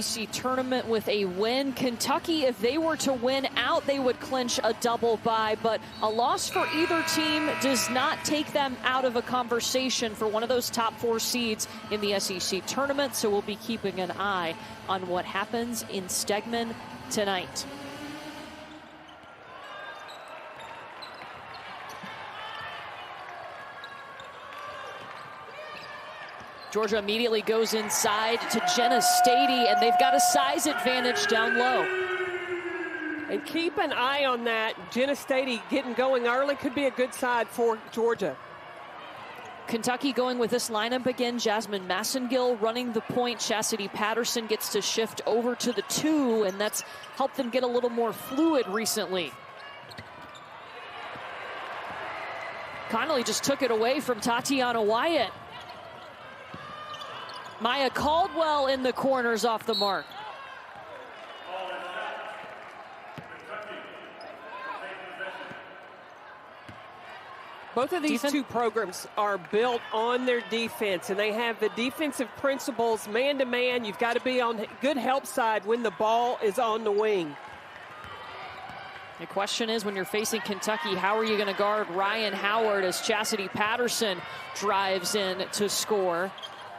SEC tournament with a win. Kentucky, if they were to win out, they would clinch a double bye, but a loss for either team does not take them out of a conversation for one of those top 4 seeds in the SEC tournament, so we'll be keeping an eye on what happens in Stegman tonight. Georgia immediately goes inside to Jenna Stady, and they've got a size advantage down low. And keep an eye on that. Jenna Stady getting going early could be a good side for Georgia. Kentucky going with this lineup again. Jasmine Massengill running the point. Chasity Patterson gets to shift over to the 2, and that's helped them get a little more fluid recently. Connolly just took it away from Tatiana Wyatt. Maya Caldwell in the corners off the mark. Both of these two programs are built on their defense, and they have the defensive principles man-to-man. You've got to be on good help side when the ball is on the wing. The question is, when you're facing Kentucky, how are you going to guard Ryan Howard as Chasity Patterson drives in to score?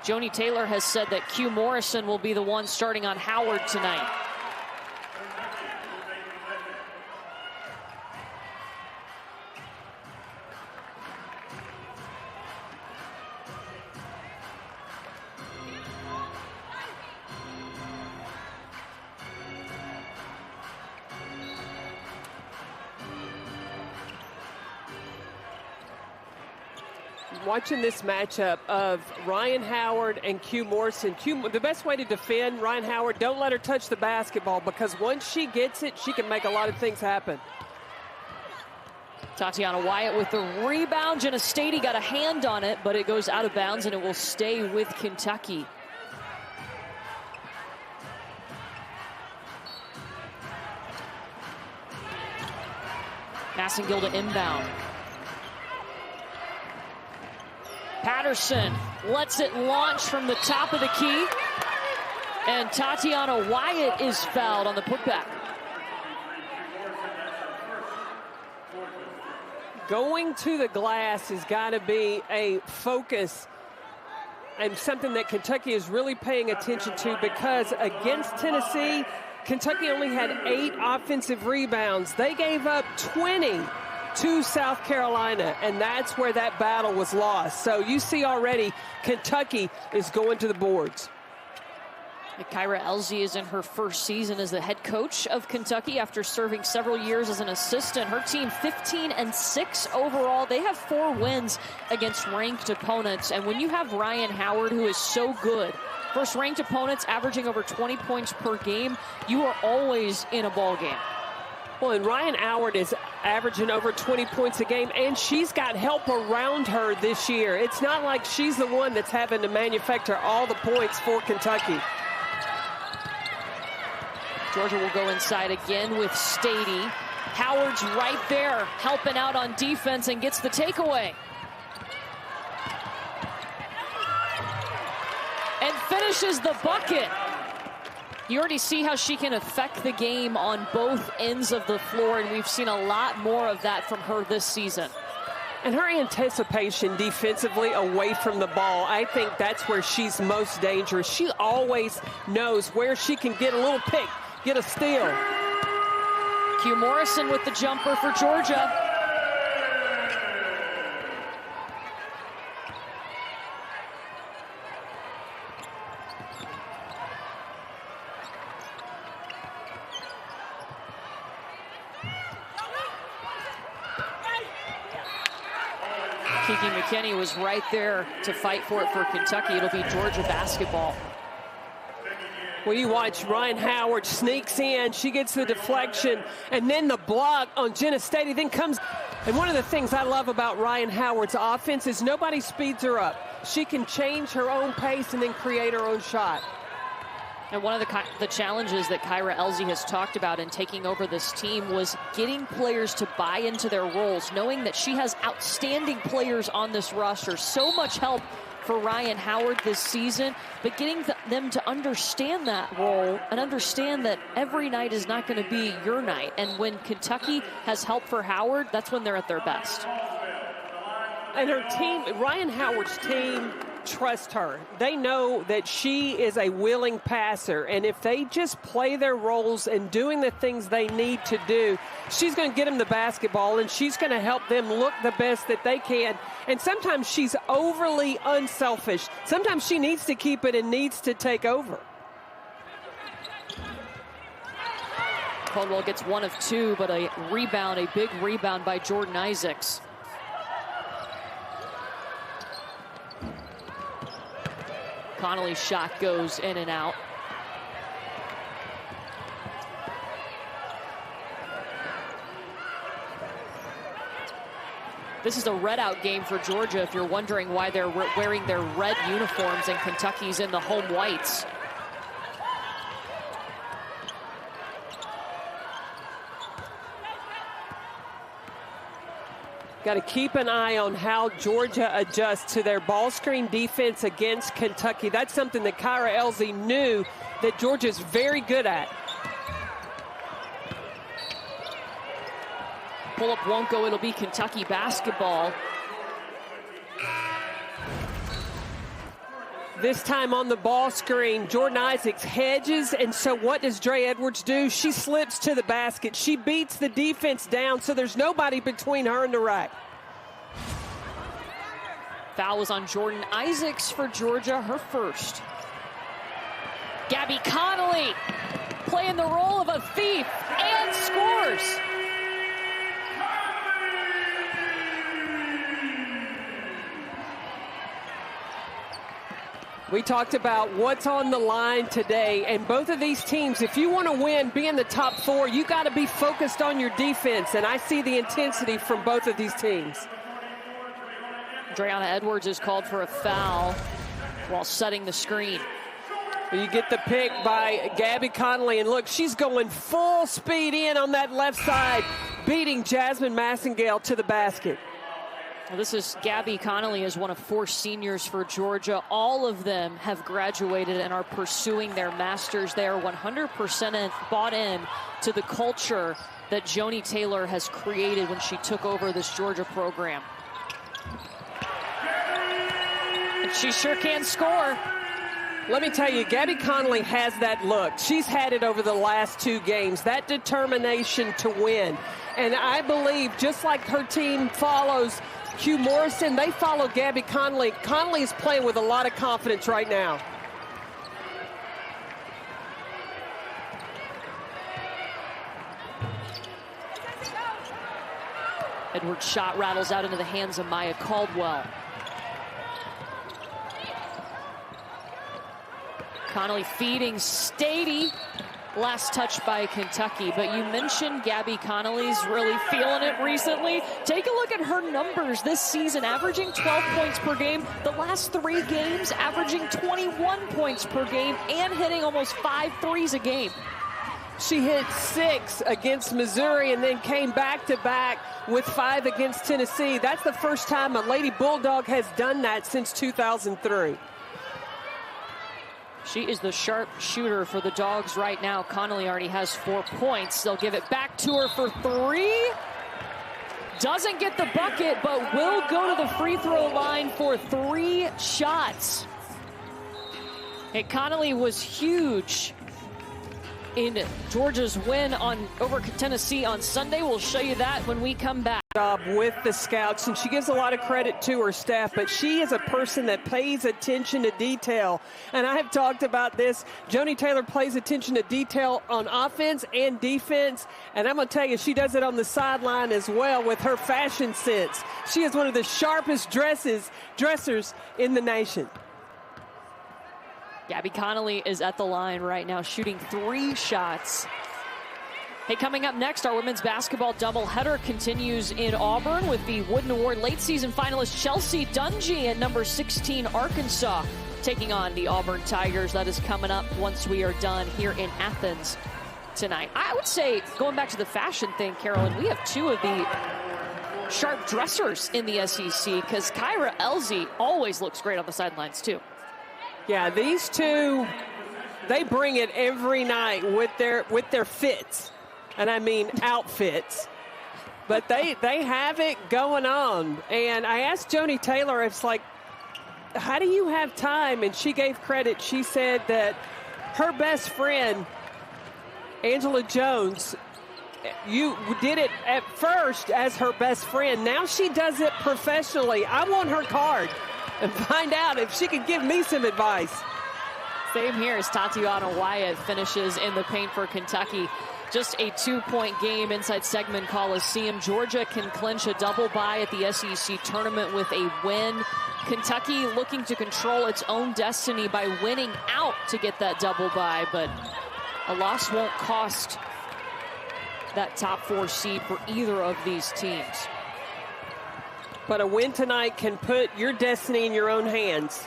Joni Taylor has said that Q Morrison will be the one starting on Howard tonight. Watching this matchup of Ryan Howard and Q Morrison. The best way to defend Ryan Howard, don't let her touch the basketball, because once she gets it, she can make a lot of things happen. Tatiana Wyatt with the rebound. Jenna Stady got a hand on it, but it goes out of bounds, and it will stay with Kentucky. Massengill to inbound. Patterson lets it launch from the top of the key, and Tatiana Wyatt is fouled on the putback. Going to the glass has got to be a focus and something that Kentucky is really paying attention to, because against Tennessee, Kentucky only had 8 offensive rebounds. They gave up 20 to South Carolina, and that's where that battle was lost. So you see already Kentucky is going to the boards. Kyra Elzy is in her first season as the head coach of Kentucky after serving several years as an assistant. Her team 15-6 overall. They have 4 wins against ranked opponents, and when you have Ryan Howard, who is so good, versus ranked opponents averaging over 20 points per game, you are always in a ball game. Well, and Ryan Howard is averaging over 20 points a game, and she's got help around her this year. It's not like she's the one that's having to manufacture all the points for Kentucky. Georgia will go inside again with Stady. Howard's right there helping out on defense and gets the takeaway. And finishes the bucket. You already see how she can affect the game on both ends of the floor, and we've seen a lot more of that from her this season. And her anticipation defensively away from the ball, I think that's where she's most dangerous. She always knows where she can get a little pick, get a steal. Q Morrison with the jumper for Georgia. Kiki McKinney was right there to fight for it for Kentucky. It'll be Georgia basketball. Well, you watch Ryan Howard sneaks in, she gets the deflection, and then the block on Jenna Stady then comes. And one of the things I love about Ryan Howard's offense is nobody speeds her up. She can change her own pace and then create her own shot. And one of the challenges that Kyra Elzy has talked about in taking over this team was getting players to buy into their roles, knowing that she has outstanding players on this roster. So much help for Ryan Howard this season, but getting them to understand that role and understand that every night is not going to be your night. And when Kentucky has help for Howard, that's when they're at their best. And her team, Ryan Howard's team, trust her. They know that she is a willing passer, and if they just play their roles and doing the things they need to do, she's going to get them the basketball, and she's going to help them look the best that they can. And sometimes she's overly unselfish. Sometimes she needs to keep it and needs to take over. Caldwell gets 1 of 2, but a big rebound by Jordan Isaacs. Connolly's shot goes in and out. This is a red-out game for Georgia, if you're wondering why they're wearing their red uniforms and Kentucky's in the home whites. Got to keep an eye on how Georgia adjusts to their ball screen defense against Kentucky. That's something that Kyra Elsie knew that Georgia's very good at. Pull-up won't go. It'll be Kentucky basketball. This time on the ball screen, Jordan Isaacs hedges, and so what does Dre Edwards do? She slips to the basket. She beats the defense down, so there's nobody between her and the rack. Foul was on Jordan Isaacs for Georgia, her first. Gabby Connolly playing the role of a thief and scores. We talked about what's on the line today, and both of these teams, if you want to win, be in the top 4, you got to be focused on your defense, and I see the intensity from both of these teams. Dre'Ana Edwards is called for a foul while setting the screen. You get the pick by Gabby Connolly, and look, she's going full speed in on that left side, beating Jasmine Massengale to the basket. Well, this is Gabby Connolly is one of 4 seniors for Georgia. All of them have graduated and are pursuing their masters. They are 100% bought in to the culture that Joni Taylor has created when she took over this Georgia program. And she sure can score. Let me tell you, Gabby Connolly has that look. She's had it over the last 2 games, that determination to win. And I believe, just like her team follows Hugh Morrison, they follow Gabby Connolly. Connolly is playing with a lot of confidence right now. Edwards' shot rattles out into the hands of Maya Caldwell. Connolly feeding Stady. Last touch by Kentucky, but you mentioned Gabby Connolly's really feeling it recently. Take a look at her numbers this season, averaging 12 points per game. The last 3 games, averaging 21 points per game and hitting almost 5 threes a game. She hit 6 against Missouri and then came back-to-back with 5 against Tennessee. That's the first time a Lady Bulldog has done that since 2003. She is the sharp shooter for the Dogs right now. Connolly already has 4 points. They'll give it back to her for 3. Doesn't get the bucket, but will go to the free throw line for 3 shots. And Connolly was huge in Georgia's win over Tennessee on Sunday. We'll show you that when we come back. With the scouts, and she gives a lot of credit to her staff, but she is a person that pays attention to detail. And I have talked about this. Joni Taylor pays attention to detail on offense and defense, and I'm going to tell you, she does it on the sideline as well with her fashion sense. She is one of the sharpest dressers in the nation. Gabby Connolly is at the line right now, shooting 3 shots. Hey, coming up next, our women's basketball doubleheader continues in Auburn with the Wooden Award late season finalist Chelsea Dungy and number 16 Arkansas taking on the Auburn Tigers. That is coming up once we are done here in Athens tonight. I would say, going back to the fashion thing, Carolyn, we have 2 of the sharp dressers in the SEC, because Kyra Elsie always looks great on the sidelines too. Yeah, these two, they bring it every night with their fits, and I mean outfits. But they have it going on. And I asked Joni Taylor, it's like, how do you have time? And she gave credit. She said that her best friend, Angela Jones, you did it at first as her best friend. Now she does it professionally. I want her card and find out if she can give me some advice. Same here as Tatiana Wyatt finishes in the paint for Kentucky. Just a 2-point game inside Segment Coliseum. Georgia can clinch a double bye at the SEC tournament with a win. Kentucky looking to control its own destiny by winning out to get that double bye, but a loss won't cost that top 4 seed for either of these teams. But a win tonight can put your destiny in your own hands.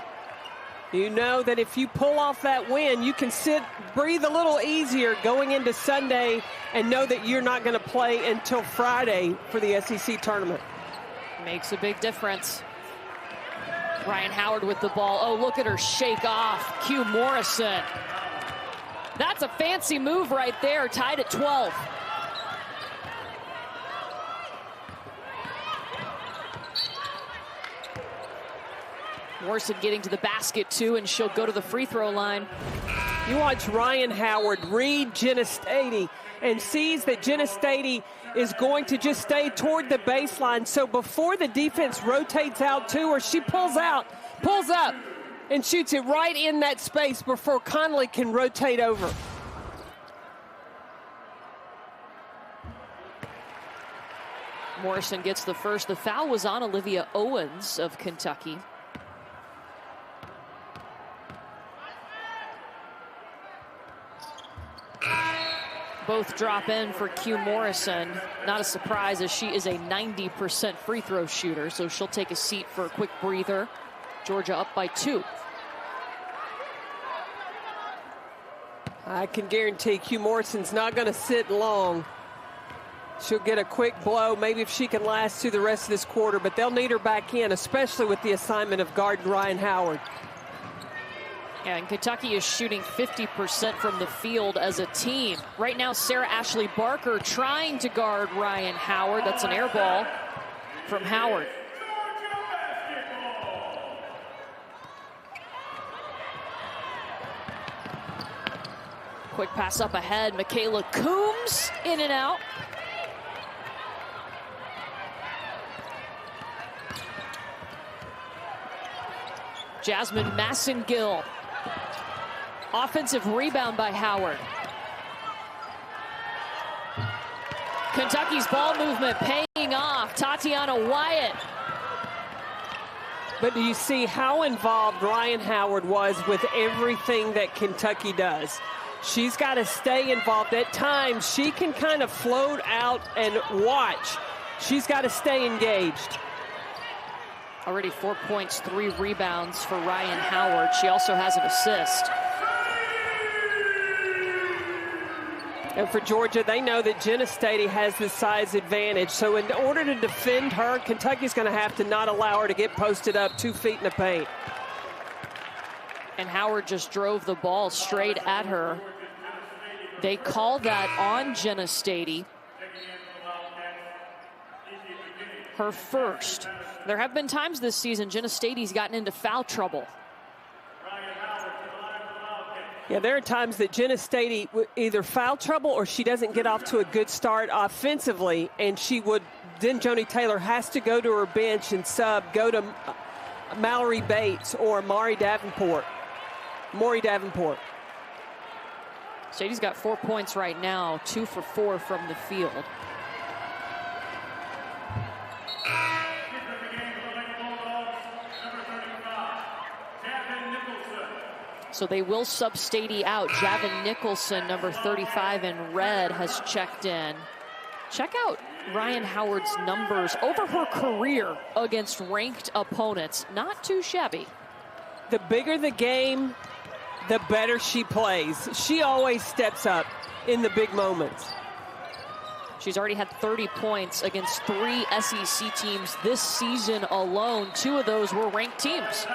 You know that if you pull off that win, you can breathe a little easier going into Sunday and know that you're not going to play until Friday for the SEC tournament. Makes a big difference. Ryan Howard with the ball. Oh, look at her shake off Q Morrison. That's a fancy move right there, tied at 12. Morrison getting to the basket too, and she'll go to the free throw line. You watch Ryan Howard read Jenna Stady and sees that Jenna Stady is going to just stay toward the baseline. So before the defense rotates out to her, she pulls up, and shoots it right in that space before Connolly can rotate over. Morrison gets the first. The foul was on Olivia Owens of Kentucky. Both drop in for Q Morrison. Not a surprise, as she is a 90% free throw shooter, so she'll take a seat for a quick breather. Georgia up by 2. I can guarantee Q Morrison's not going to sit long. She'll get a quick blow, maybe if she can last through the rest of this quarter, but they'll need her back in, especially with the assignment of guarding Ryan Howard. Yeah, and Kentucky is shooting 50% from the field as a team. Right now, Sarah Ashley Barker trying to guard Ryan Howard. That's an air ball from Howard. Quick pass up ahead. Michaela Coombs in and out. Jasmine Massengill. Offensive rebound by Howard. Kentucky's ball movement paying off. Tatiana Wyatt. But do you see how involved Ryan Howard was with everything that Kentucky does? She's got to stay involved. At times, she can kind of float out and watch. She's got to stay engaged. Already 4 points, 3 rebounds for Ryan Howard. She also has an assist. And for Georgia, they know that Jenna Stady has the size advantage. So in order to defend her, Kentucky's going to have to not allow her to get posted up 2 feet in the paint. And Howard just drove the ball straight at her. They call that on Jenna Stady. Her first. There have been times this season Jenna Stady's gotten into foul trouble. Yeah, there are times that Jenna Stady either foul trouble or she doesn't get off to a good start offensively, and then Joni Taylor has to go to her bench and go to Mallory Bates or Maury Davenport. Stady's got 4 points right now, 2 for 4 from the field. So they will sub Stady out. Javin Nicholson, number 35 in red, has checked in. Check out Ryan Howard's numbers over her career against ranked opponents. Not too shabby. The bigger the game, the better she plays. She always steps up in the big moments. She's already had 30 points against 3 SEC teams this season alone. 2 of those were ranked teams.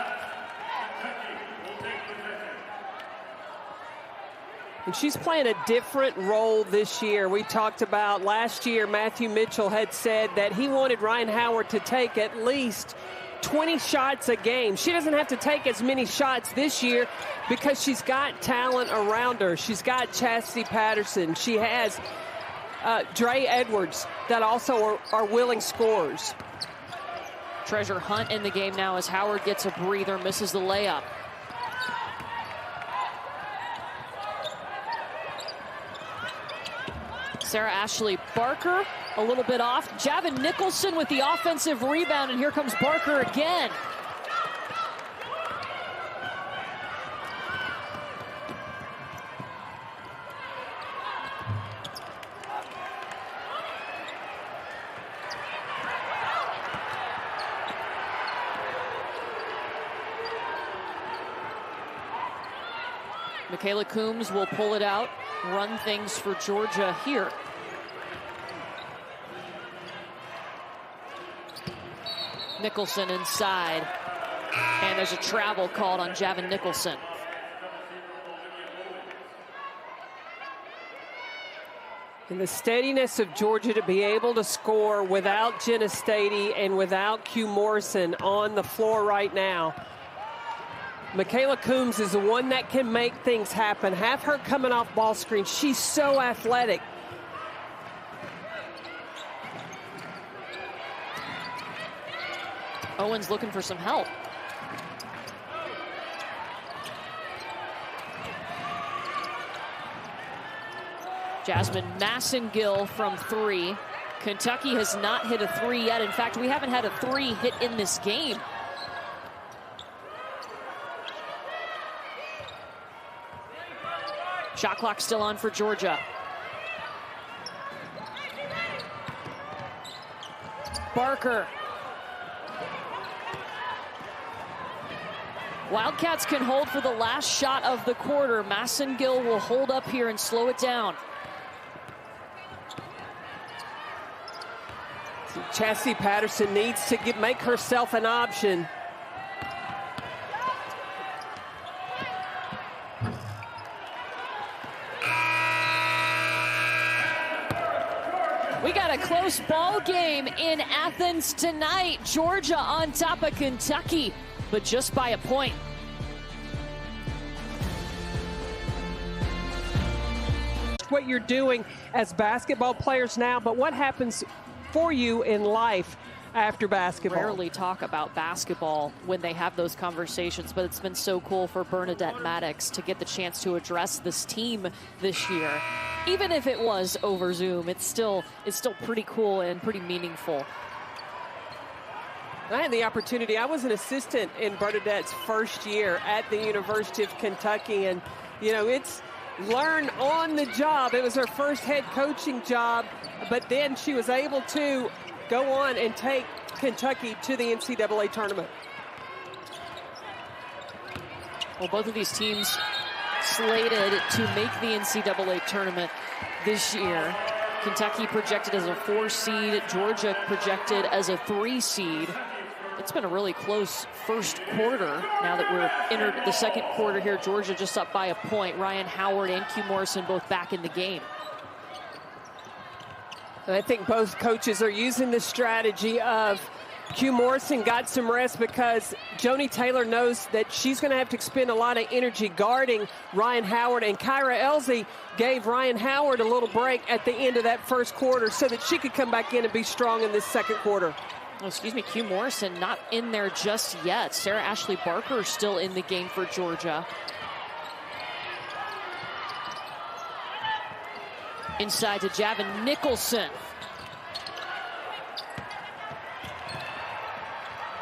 And she's playing a different role this year. We talked about last year, Matthew Mitchell had said that he wanted Ryan Howard to take at least 20 shots a game. She doesn't have to take as many shots this year because she's got talent around her. She's got Chasity Patterson. She has Dre Edwards that also are willing scorers. Treasure Hunt in the game now as Howard gets a breather, misses the layup. Sarah Ashley Barker a little bit off. Javin Nicholson with the offensive rebound, and here comes Barker again. Michaela Coombs will pull it out, run things for Georgia here. Nicholson inside, and there's a travel called on Javin Nicholson. And the steadiness of Georgia to be able to score without Jenna Stady and without Q Morrison on the floor right now. Michaela Coombs is the one that can make things happen. Have her coming off ball screen. She's so athletic. Owens looking for some help. Jasmine Massengill from 3. Kentucky has not hit a 3 yet. In fact, we haven't had a 3 hit in this game. Shot clock still on for Georgia. Barker. Wildcats can hold for the last shot of the quarter. Massengill will hold up here and slow it down. Chasity Patterson needs to make herself an option. We got a close ball game in Athens tonight. Georgia on top of Kentucky, but just by a point. What you're doing as basketball players now, but what happens for you in life after basketball? Rarely talk about basketball when they have those conversations, but it's been so cool for Bernadette Maddox to get the chance to address this team this year. Even if it was over Zoom, it's still pretty cool and pretty meaningful. I had the opportunity. I was an assistant in Bernadette's first year at the University of Kentucky, and you know, it's learn on the job. It was her first head coaching job, but then she was able to go on and take Kentucky to the NCAA tournament. Well, both of these teams slated to make the NCAA tournament this year. Kentucky projected as a 4 seed, Georgia projected as a 3 seed. It's been a really close first quarter. Now that we're entered the second quarter here, Georgia just up by a point. Ryan Howard and Q Morrison both back in the game. And I think both coaches are using the strategy of Q Morrison got some rest because Joni Taylor knows that she's going to have to expend a lot of energy guarding Ryan Howard, and Kyra Elsie gave Ryan Howard a little break at the end of that first quarter so that she could come back in and be strong in this second quarter. Oh, excuse me, Q Morrison not in there just yet. Sarah Ashley Barker still in the game for Georgia. Inside to Javin Nicholson.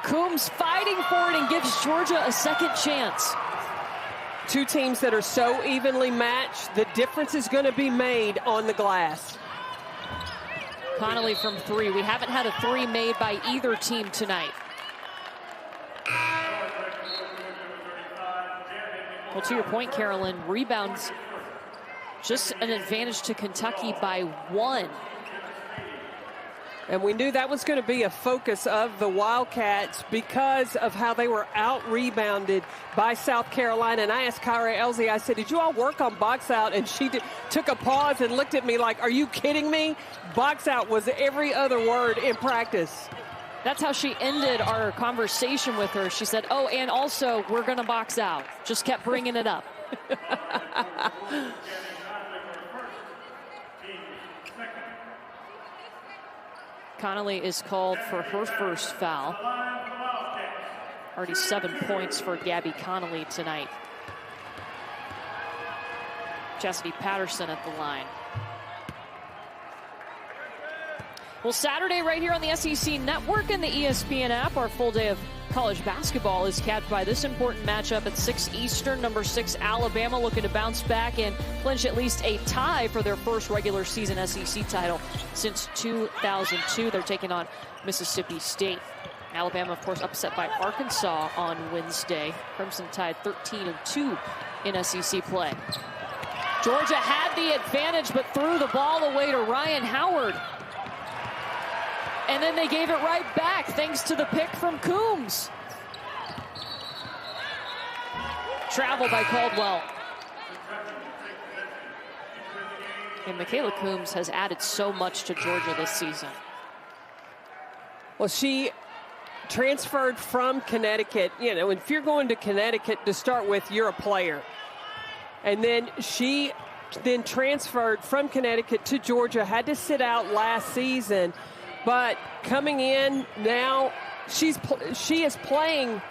Coombs fighting for it and gives Georgia a second chance. Two teams that are so evenly matched, the difference is going to be made on the glass. Connolly from 3. We haven't had a 3 made by either team tonight. Well, to your point, Carolyn, rebounds just an advantage to Kentucky by 1. And we knew that was going to be a focus of the Wildcats because of how they were out-rebounded by South Carolina. And I asked Kyra Elsie, I said, did you all work on box out? And she took a pause and looked at me like, are you kidding me? Box out was every other word in practice. That's how she ended our conversation with her. She said, oh, and also, we're going to box out. Just kept bringing it up. Connolly is called for her first foul. Already 7 points for Gabby Connolly tonight. Chasity Patterson at the line. Well, Saturday right here on the SEC Network and the ESPN app, our full day of college basketball is capped by this important matchup at 6 Eastern. Number 6 Alabama looking to bounce back and clinch at least a tie for their first regular season SEC title since 2002. They're taking on Mississippi State. Alabama, of course, upset by Arkansas on Wednesday. Crimson Tide 13-2 in SEC play. Georgia had the advantage but threw the ball away to Ryan Howard. And then they gave it right back thanks to the pick from Coombs. Travel by Caldwell. And Michaela Coombs has added so much to Georgia this season. Well, she transferred from Connecticut. You know, if you're going to Connecticut to start with, you're a player. And then she then transferred from Connecticut to Georgia, had to sit out last season. But coming in now, she is playing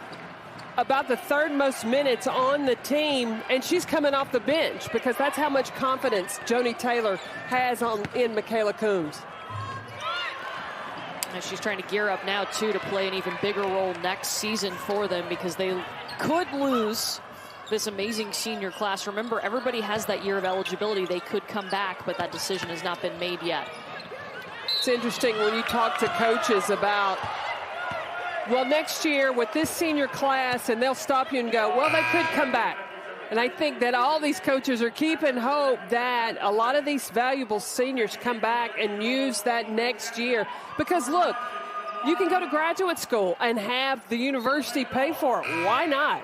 about the third most minutes on the team, and she's coming off the bench because that's how much confidence Joni Taylor has in Michaela Coombs. And she's trying to gear up now, too, to play an even bigger role next season for them because they could lose this amazing senior class. Remember, everybody has that year of eligibility. They could come back, but that decision has not been made yet. It's interesting when you talk to coaches about, well, next year with this senior class, and they'll stop you and go, well, they could come back. And I think that all these coaches are keeping hope that a lot of these valuable seniors come back and use that next year. Because, look, you can go to graduate school and have the university pay for it. Why not?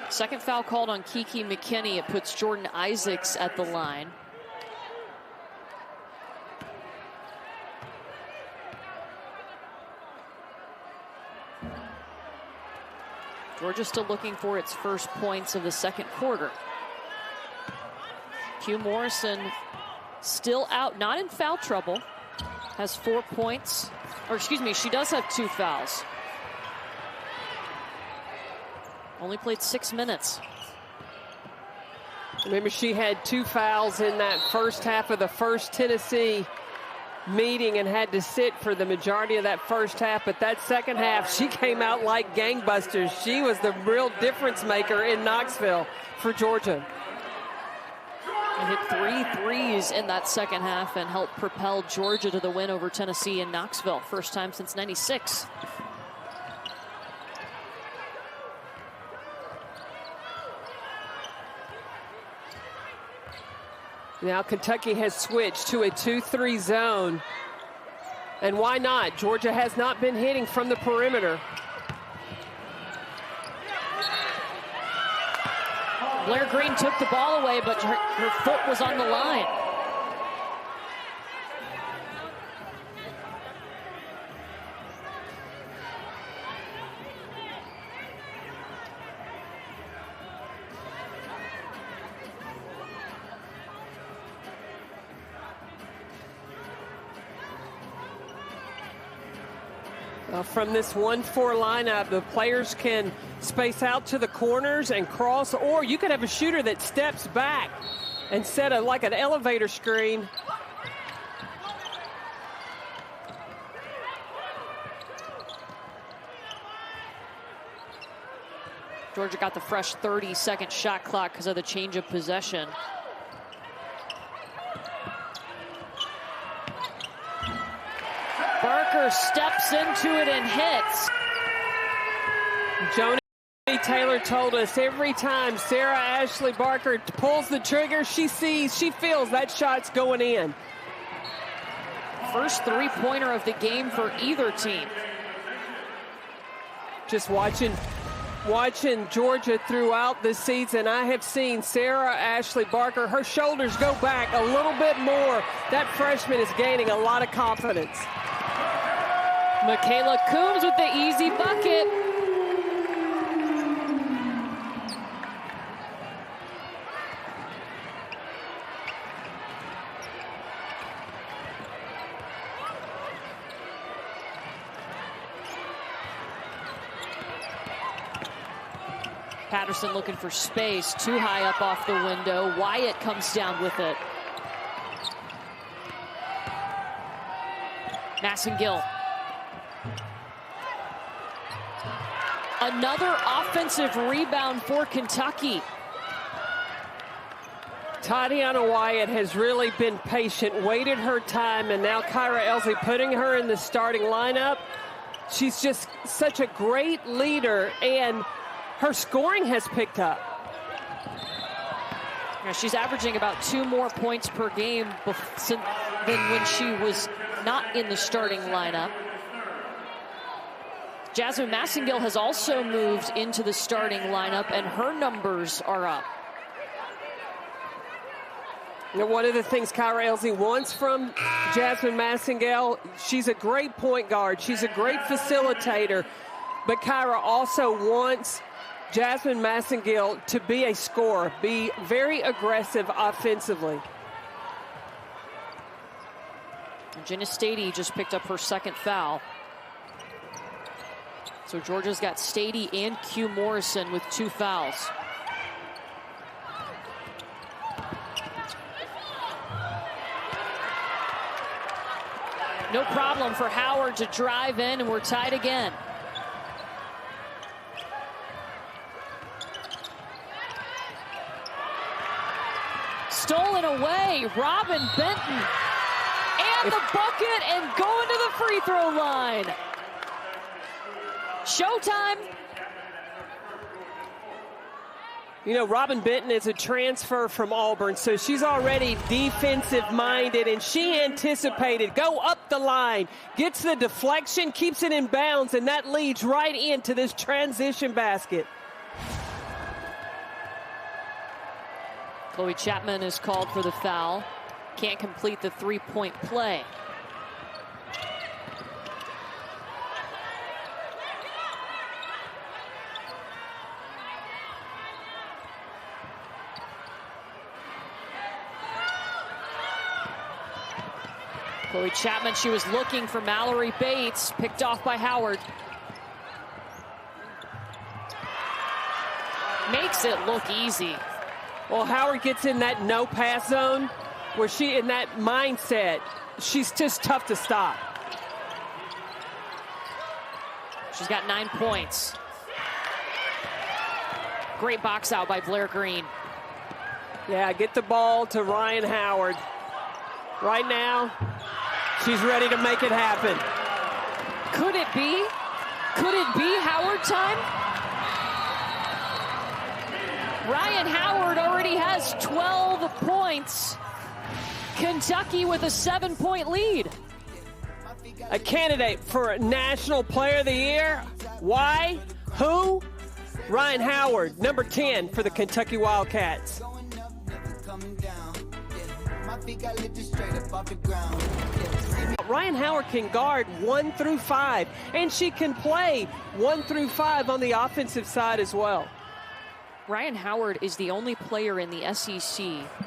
Second foul called on Kiki McKinney. It puts Jordan Isaacs at the line. Georgia still looking for its first points of the second quarter. Q Morrison still out, not in foul trouble, has 4 points. Or excuse me, she does have 2 fouls. Only played 6 minutes. Remember, she had 2 fouls in that first half of the first Tennessee meeting and had to sit for the majority of that first half, but that second half she came out like gangbusters. She was the real difference maker in Knoxville for Georgia. And hit 3 threes in that second half and helped propel Georgia to the win over Tennessee in Knoxville. First time since '96. Now Kentucky has switched to a 2-3 zone. And why not? Georgia has not been hitting from the perimeter. Blair Green took the ball away, but her foot was on the line. From this 1-4 lineup, the players can space out to the corners and cross, or you could have a shooter that steps back and set like an elevator screen. Georgia got the fresh 30-second shot clock because of the change of possession. Barker steps into it and hits. Joni Taylor told us every time Sarah Ashley Barker pulls the trigger, she feels that shot's going in. first three-pointer of the game for either team. Just watching Georgia throughout the season, I have seen Sarah Ashley Barker, her shoulders go back a little bit more. That freshman is gaining a lot of confidence. Michaela Coombs with the easy bucket. Patterson looking for space, too high up off the window. Wyatt comes down with it. Massengill. Another offensive rebound for Kentucky. Tatiana Wyatt has really been patient, waited her time, and now Kyra Elsie putting her in the starting lineup. She's just such a great leader, and her scoring has picked up. Yeah, she's averaging about 2 more points per game than when she was not in the starting lineup. Jasmine Massengill has also moved into the starting lineup, and her numbers are up. You know, one of the things Kyra Elsie wants from Jasmine Massengill, she's a great point guard. She's a great facilitator. But Kyra also wants Jasmine Massengill to be a scorer, be very aggressive offensively. Jenna Stady just picked up her second foul. So Georgia's got Stady and Q Morrison with 2 fouls. No problem for Howard to drive in, and we're tied again. Stolen away, Robin Benton. And the bucket, and going to the free throw line. Showtime. You know, Robin Benton is a transfer from Auburn, so she's already defensive-minded, and she anticipated, go up the line, gets the deflection, keeps it in bounds, and that leads right into this transition basket. Chloe Chapman is called for the foul. Can't complete the three-point play. Chloe Chapman, she was looking for Mallory Bates, picked off by Howard. Makes it look easy. Well, Howard gets in that no-pass zone where she, in that mindset, she's just tough to stop. She's got 9 points. Great box out by Blair Green. Yeah, get the ball to Ryan Howard. Right now, she's ready to make it happen. Could it be? Could it be Howard time? Ryan Howard already has 12 points. Kentucky with a 7-point lead. A candidate for National Player of the Year. Why? Who? Ryan Howard, number 10 for the Kentucky Wildcats. Ryan Howard can guard 1 through 5, and she can play 1 through 5 on the offensive side as well. Ryan Howard is the only player in the SEC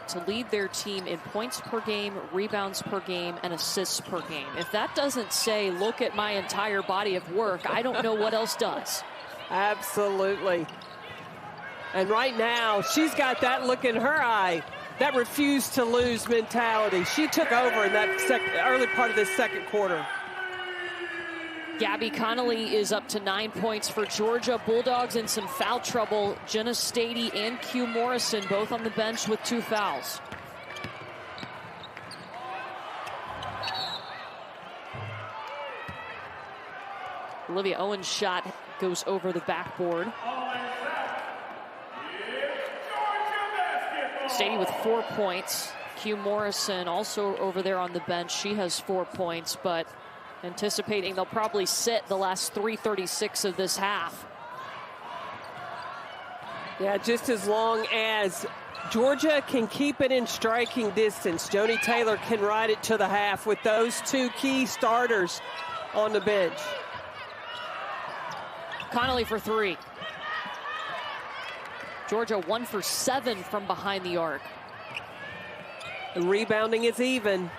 to lead their team in points per game, rebounds per game, and assists per game. If that doesn't say, look at my entire body of work, I don't know what else does. Absolutely. And right now, she's got that look in her eye, that refuse to lose mentality. She took over in that early part of this second quarter. Gabby Connolly is up to 9 points for Georgia. Bulldogs in some foul trouble. Jenna Stady and Q Morrison both on the bench with 2 fouls. Olivia Owens' shot goes over the backboard. Stady with 4 points. Q Morrison also over there on the bench. She has 4 points, but anticipating they'll probably sit the last 3:36 of this half. Yeah, just as long as Georgia can keep it in striking distance, Joni Taylor can ride it to the half with those two key starters on the bench. Connolly for 3. Georgia 1 for 7 from behind the arc. The rebounding is even.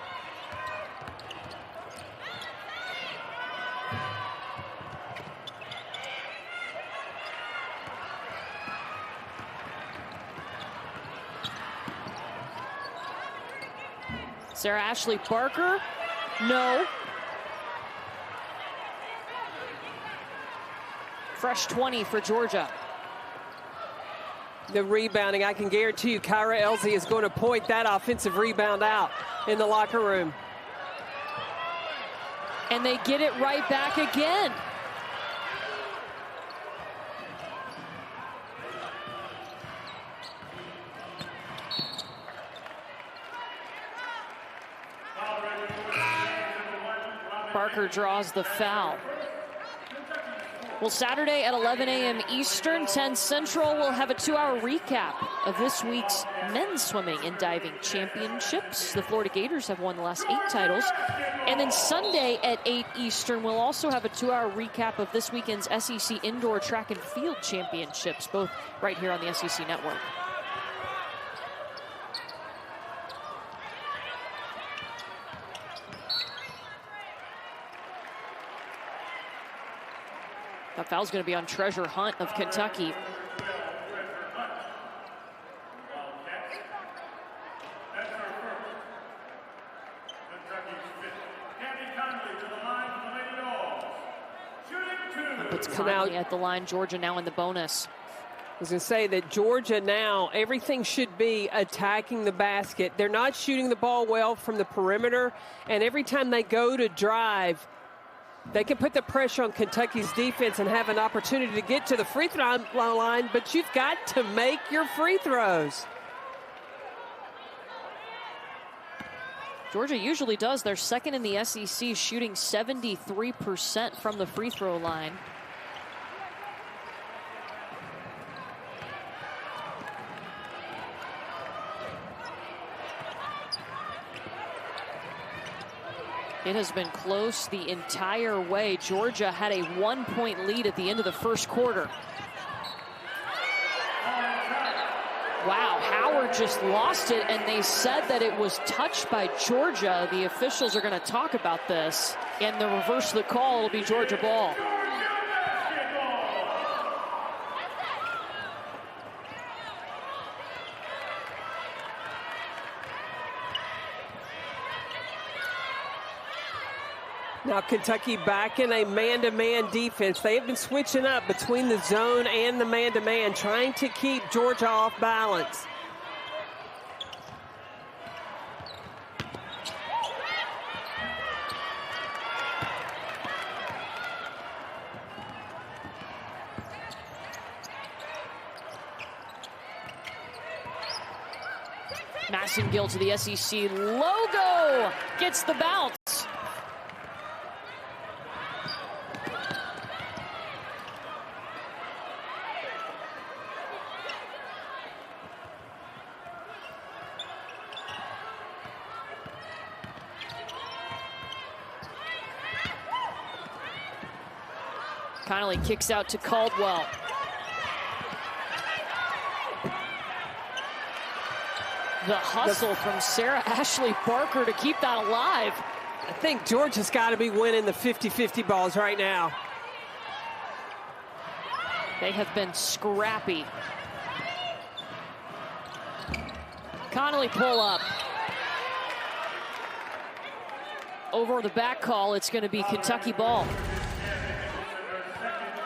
Sarah Ashley Barker, no. Fresh 20 for Georgia. The rebounding, I can guarantee you Kyra Elsie is going to point that offensive rebound out in the locker room. And they get it right back again. Barker draws the foul. Well, Saturday at 11 a.m. Eastern, 10 Central, we'll have a 2-hour recap of this week's men's swimming and diving championships. The Florida Gators have won the last 8 titles. And then Sunday at 8 Eastern, we'll also have a 2-hour recap of this weekend's SEC Indoor Track and Field Championships, both right here on the SEC Network. That foul's going to be on Treasure Hunt of Kentucky. Puts Conley at the line. Georgia now in the bonus. I was going to say that Georgia now, everything should be attacking the basket. They're not shooting the ball well from the perimeter, and every time they go to drive, they can put the pressure on Kentucky's defense and have an opportunity to get to the free throw line, but you've got to make your free throws. Georgia usually does. They're second in the SEC, shooting 73% from the free throw line. It has been close the entire way. Georgia had a 1-point lead at the end of the first quarter. Wow, Howard just lost it, and they said that it was touched by Georgia. The officials are going to talk about this, and the reverse of the call will be Georgia ball. Now Kentucky back in a man-to-man defense. They have been switching up between the zone and the man-to-man, trying to keep Georgia off balance. Massengill to the SEC logo, gets the bounce. Connolly kicks out to Caldwell. The hustle from Sarah Ashley Barker to keep that alive. I think Georgia's got to be winning the 50-50 balls right now. They have been scrappy. Connolly pull up. Over the back call, it's going to be Kentucky ball.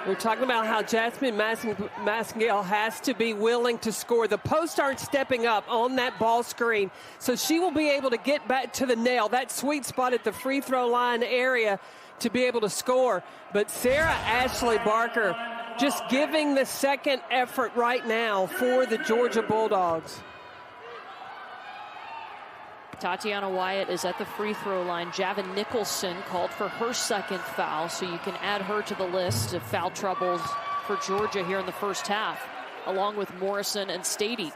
We're talking about how Jasmine Massengill has to be willing to score. The posts aren't stepping up on that ball screen, so she will be able to get back to the nail, that sweet spot at the free throw line area to be able to score. But Sarah Ashley Barker just giving the second effort right now for the Georgia Bulldogs. Tatiana Wyatt is at the free throw line. Javin Nicholson called for her second foul, so you can add her to the list of foul troubles for Georgia here in the first half, along with Morrison and Stady.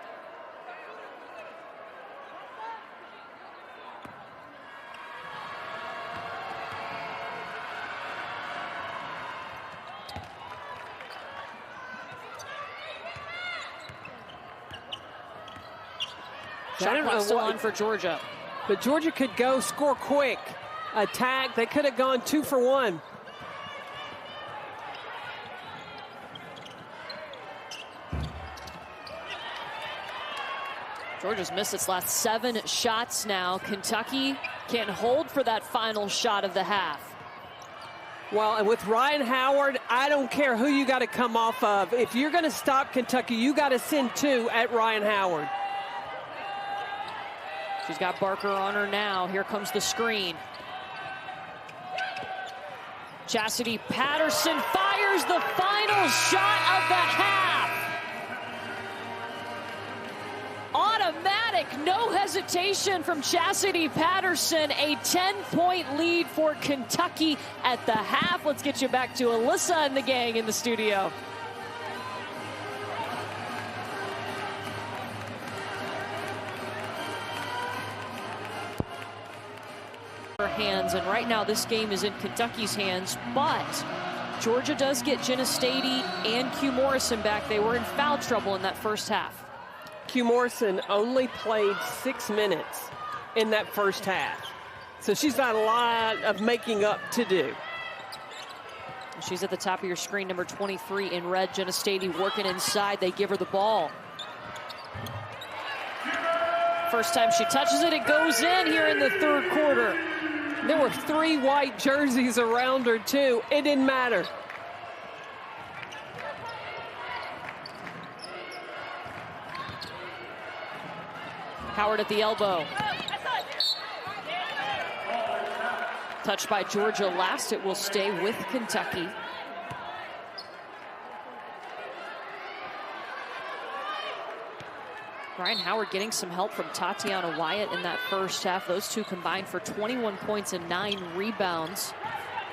Shot clock still on for Georgia. But Georgia could go score quick. Attack. They could have gone 2 for 1. Georgia's missed its last 7 shots now. Kentucky can't hold for that final shot of the half. Well, and with Ryan Howard, I don't care who you got to come off of. If you're going to stop Kentucky, you got to send 2 at Ryan Howard. She's got Barker on her now. Here comes the screen. Chasity Patterson fires the final shot of the half. Automatic, no hesitation from Chasity Patterson. A 10-point lead for Kentucky at the half. Let's get you back to Alyssa and the gang in the studio. Hands, and right now this game is in Kentucky's hands, but Georgia does get Jenna Stady and Q Morrison back. They were in foul trouble in that first half. Q Morrison only played 6 minutes in that first half, so she's got a lot of making up to do. She's at the top of your screen, number 23 in red. Jenna Stady working inside. They give her the ball. First time she touches it, it goes in here in the third quarter. There were 3 white jerseys around her, too. It didn't matter. Howard at the elbow. Touched by Georgia last. It will stay with Kentucky. Ryan Howard getting some help from Tatiana Wyatt in that first half. Those two combined for 21 points and 9 rebounds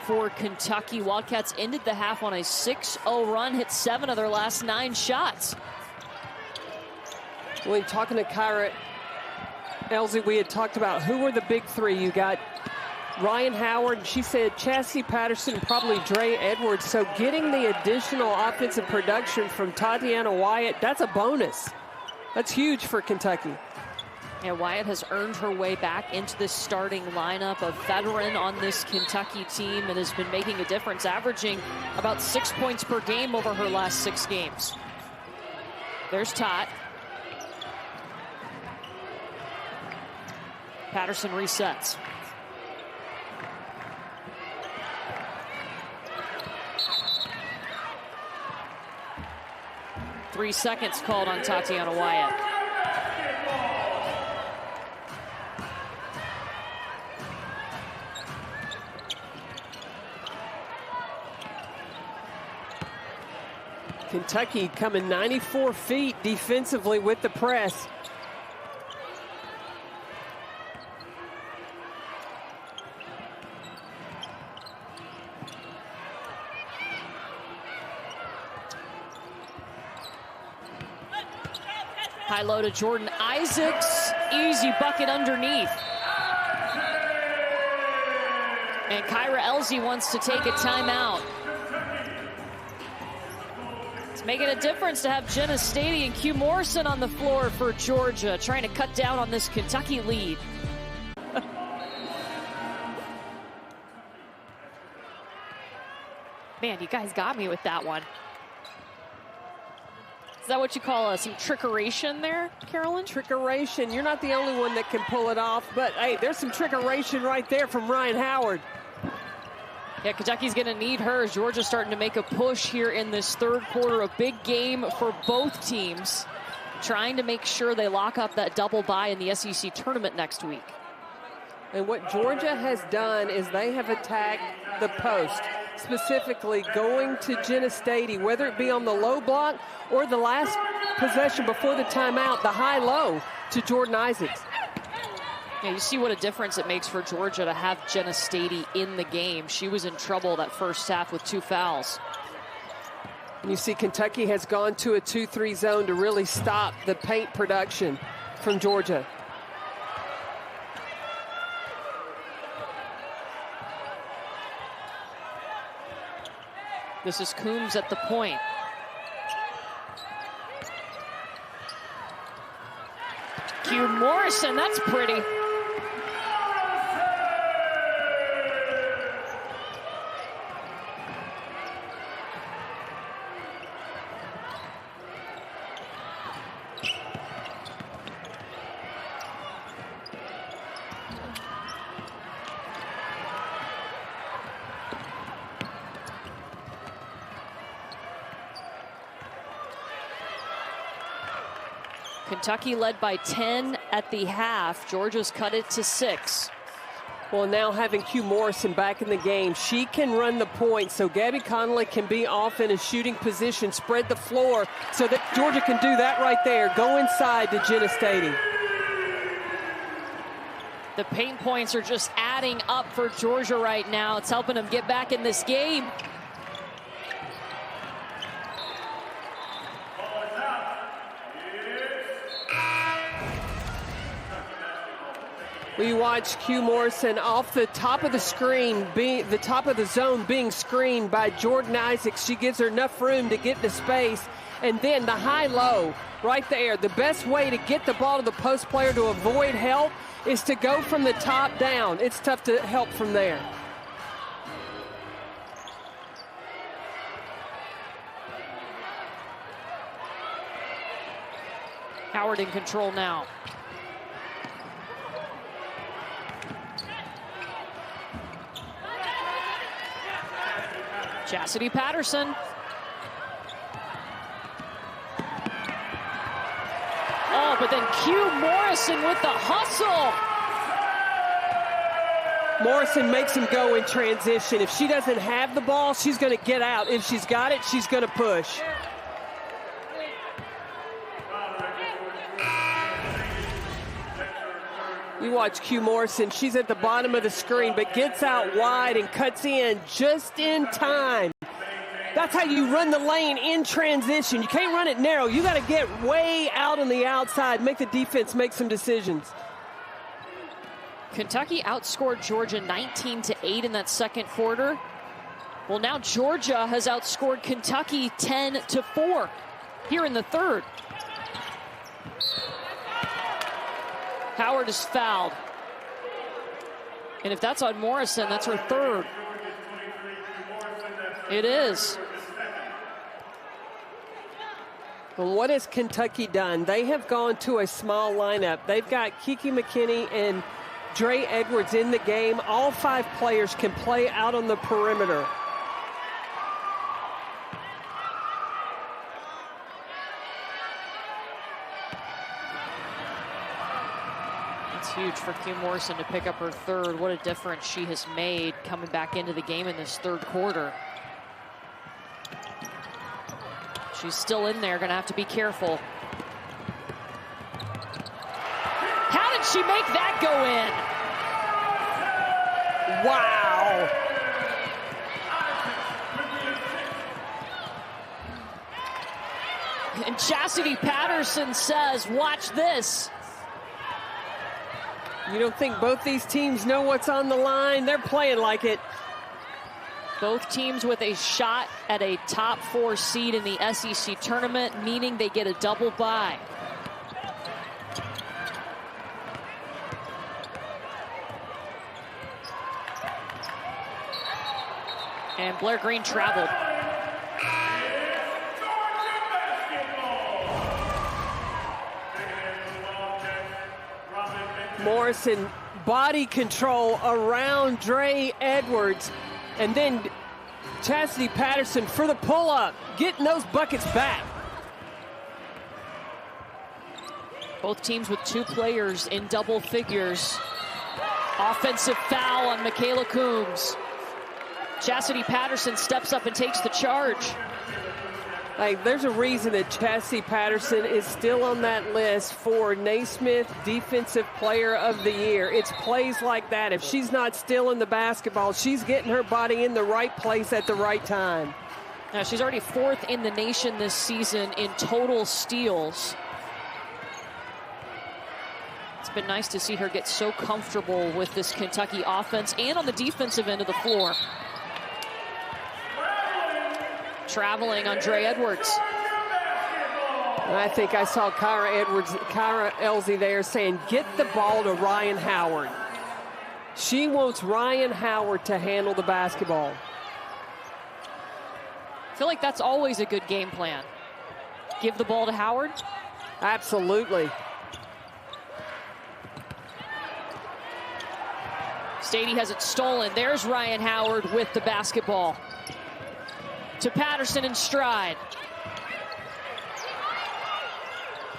for Kentucky. Wildcats ended the half on a 6-0 run, hit 7 of their last 9 shots. When talking to Kyra Elsie, we had talked about who were the big 3. You got Ryan Howard, she said Chasity Patterson, probably Dre Edwards. So getting the additional offensive production from Tatiana Wyatt, that's a bonus. That's huge for Kentucky. Yeah, Wyatt has earned her way back into this starting lineup, a veteran on this Kentucky team, and has been making a difference, averaging about 6 points per game over her last 6 games. There's Tot. Patterson resets. Three seconds called on Tatiana Wyatt. Kentucky coming 94 feet defensively with the press. High low to Jordan Isaacs. Easy bucket underneath. And Kyra Elsie wants to take a timeout. It's making a difference to have Jenna Stady and Q Morrison on the floor for Georgia, trying to cut down on this Kentucky lead. Man, you guys got me with that one. Is that what you call some trickeration there, Carolyn? Trickeration. You're not the only one that can pull it off, but hey, there's some trickeration right there from Ryan Howard. Yeah, Kentucky's going to need her. Georgia's starting to make a push here in this third quarter. A big game for both teams, trying to make sure they lock up that double bye in the SEC tournament next week. And what Georgia has done is they have attacked the post, specifically going to Jenna Stady, whether it be on the low block or the last possession before the timeout, the high-low to Jordan Isaacs. Yeah, you see what a difference it makes for Georgia to have Jenna Stady in the game. She was in trouble that first half with 2 fouls. And you see Kentucky has gone to a 2-3 zone to really stop the paint production from Georgia. This is Coombs at the point. Q Morrison, that's pretty. Kentucky led by 10 at the half. Georgia's cut it to 6. Well, now having Q Morrison back in the game, she can run the point, so Gabby Connolly can be off in a shooting position, spread the floor, so that Georgia can do that right there, go inside to Jenna Stady. The paint points are just adding up for Georgia right now. It's helping them get back in this game. We watch Q Morrison off the top of the screen, the top of the zone being screened by Jordan Isaacs. She gives her enough room to get to space. And then the high-low right there. The best way to get the ball to the post player to avoid help is to go from the top down. It's tough to help from there. Howard in control now. Chasity Patterson. Oh, but then Q Morrison with the hustle. Morrison makes him go in transition. If she doesn't have the ball, she's going to get out. If she's got it, she's going to push. You watch Q Morrison. She's at the bottom of the screen, but gets out wide and cuts in just in time. That's how you run the lane in transition. You can't run it narrow. You got to get way out on the outside, make the defense make some decisions. Kentucky outscored Georgia 19-8 in that second quarter. Well, now Georgia has outscored Kentucky 10-4 here in the third. Howard is fouled. And if that's on Morrison, that's her third. It is. Well, what has Kentucky done? They have gone to a small lineup. They've got Kiki McKinney and Dre Edwards in the game. All 5 players can play out on the perimeter. It's huge for Q Morrison to pick up her third. What a difference she has made coming back into the game in this third quarter. She's still in there, gonna have to be careful. How did she make that go in? Wow. And Chasity Patterson says, watch this. You don't think both these teams know what's on the line? They're playing like it. Both teams with a shot at a top 4 seed in the SEC tournament, meaning they get a double bye. And Blair Green traveled. Morrison, body control around Dre Edwards. And then Chasity Patterson for the pull-up, getting those buckets back. Both teams with 2 players in double figures. Offensive foul on Michaela Coombs. Chasity Patterson steps up and takes the charge. Like, there's a reason that Chasity Patterson is still on that list for Naismith Defensive Player of the Year. It's plays like that. If she's not still in the basketball, she's getting her body in the right place at the right time. Now, she's already 4th in the nation this season in total steals. It's been nice to see her get so comfortable with this Kentucky offense and on the defensive end of the floor. Traveling on Dre Edwards. And I think I saw Kyra Elsie there saying, get the ball to Ryan Howard. She wants Ryan Howard to handle the basketball. I feel like that's always a good game plan. Give the ball to Howard. Absolutely. Stady has it stolen. There's Ryan Howard with the basketball. To Patterson in stride.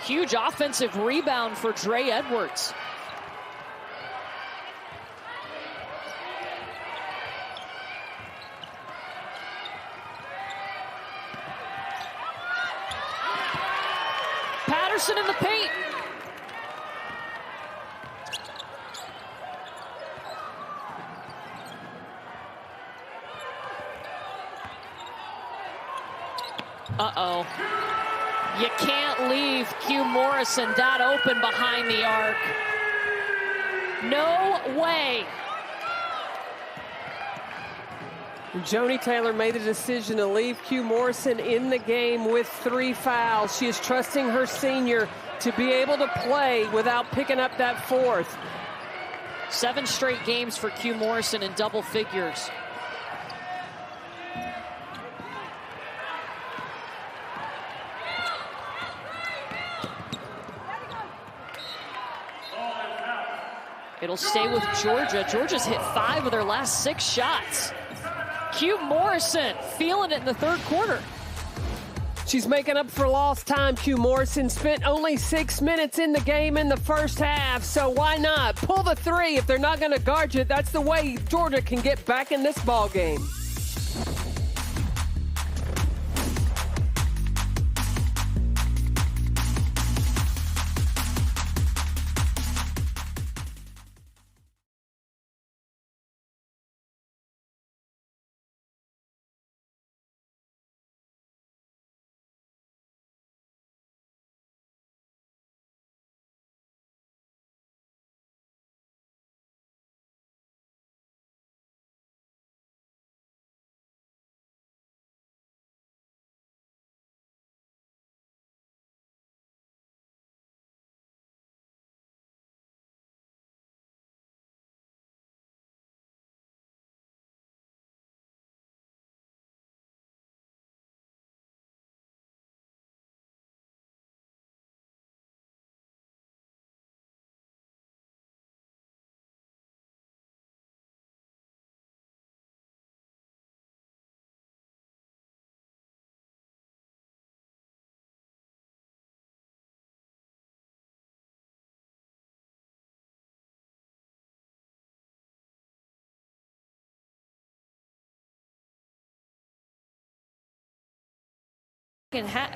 Huge offensive rebound for Dre Edwards. Patterson in the paint. Uh-oh. You can't leave Q Morrison that open behind the arc. No way. Joni Taylor made the decision to leave Q Morrison in the game with 3 fouls. She is trusting her senior to be able to play without picking up that 4th. 7 straight games for Q Morrison in double figures. It'll stay with Georgia. Georgia's hit 5 of their last 6 shots. Q Morrison feeling it in the 3rd quarter. She's making up for lost time. Q Morrison spent only 6 minutes in the game in the first half, so why not? Pull the 3 if they're not going to guard you. That's the way Georgia can get back in this ball game.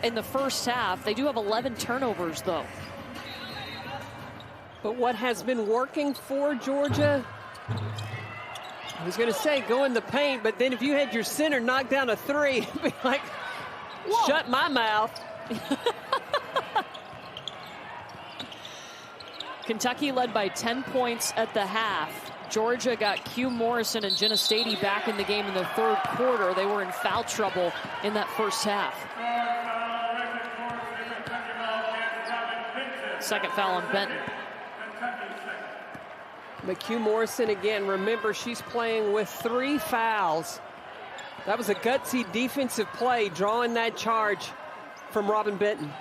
In the first half, they do have 11 turnovers, though. But what has been working for Georgia, I was going to say go in the paint, but then if you had your center knock down a 3, it'd be like, whoa, shut my mouth. Kentucky led by 10 points at the half. Georgia got Q Morrison and Jenna Stady back in the game in the 3rd quarter. They were in foul trouble in that first half. Second foul on Benton. But Q Morrison again, remember she's playing with 3 fouls. That was a gutsy defensive play, drawing that charge from Robin Benton.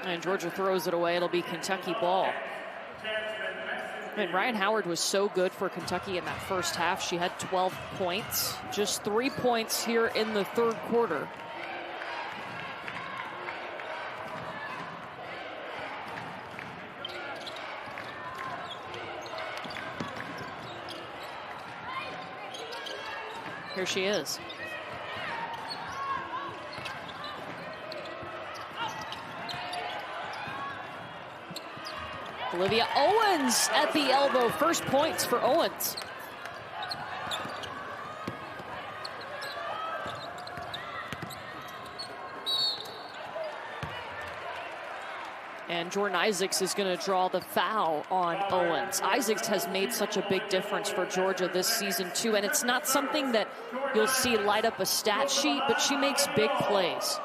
And Georgia throws it away. It'll be Kentucky ball. And Ryan Howard was so good for Kentucky in that first half. She had 12 points. Just 3 points here in the 3rd quarter. Here she is. Olivia Owens at the elbow. First points for Owens. And Jordan Isaacs is going to draw the foul on Owens. Isaacs has made such a big difference for Georgia this season, too. And it's not something that you'll see light up a stat sheet, but she makes big plays.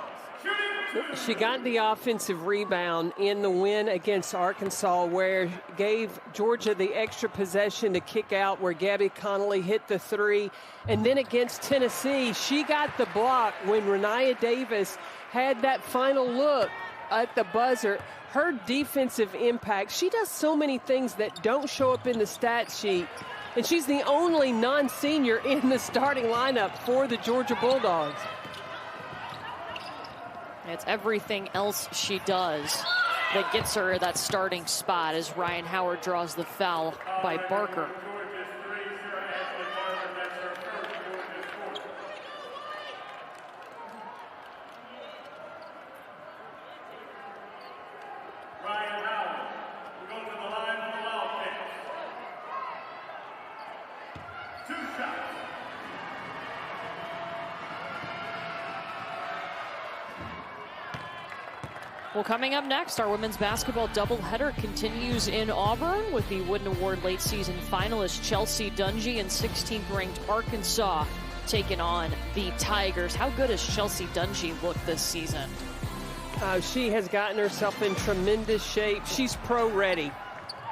She got the offensive rebound in the win against Arkansas, where gave Georgia the extra possession to kick out, where Gabby Connolly hit the three. And then against Tennessee, she got the block when Renaya Davis had that final look at the buzzer. Her defensive impact, she does so many things that don't show up in the stat sheet. And she's the only non-senior in the starting lineup for the Georgia Bulldogs. It's everything else she does that gets her that starting spot as Ryan Howard draws the foul by Barker. Well, coming up next, our women's basketball doubleheader continues in Auburn with the Wooden Award late season finalist Chelsea Dungy and 16th ranked Arkansas taking on the Tigers. How good has Chelsea Dungy looked this season? She has gotten herself in tremendous shape. She's pro ready.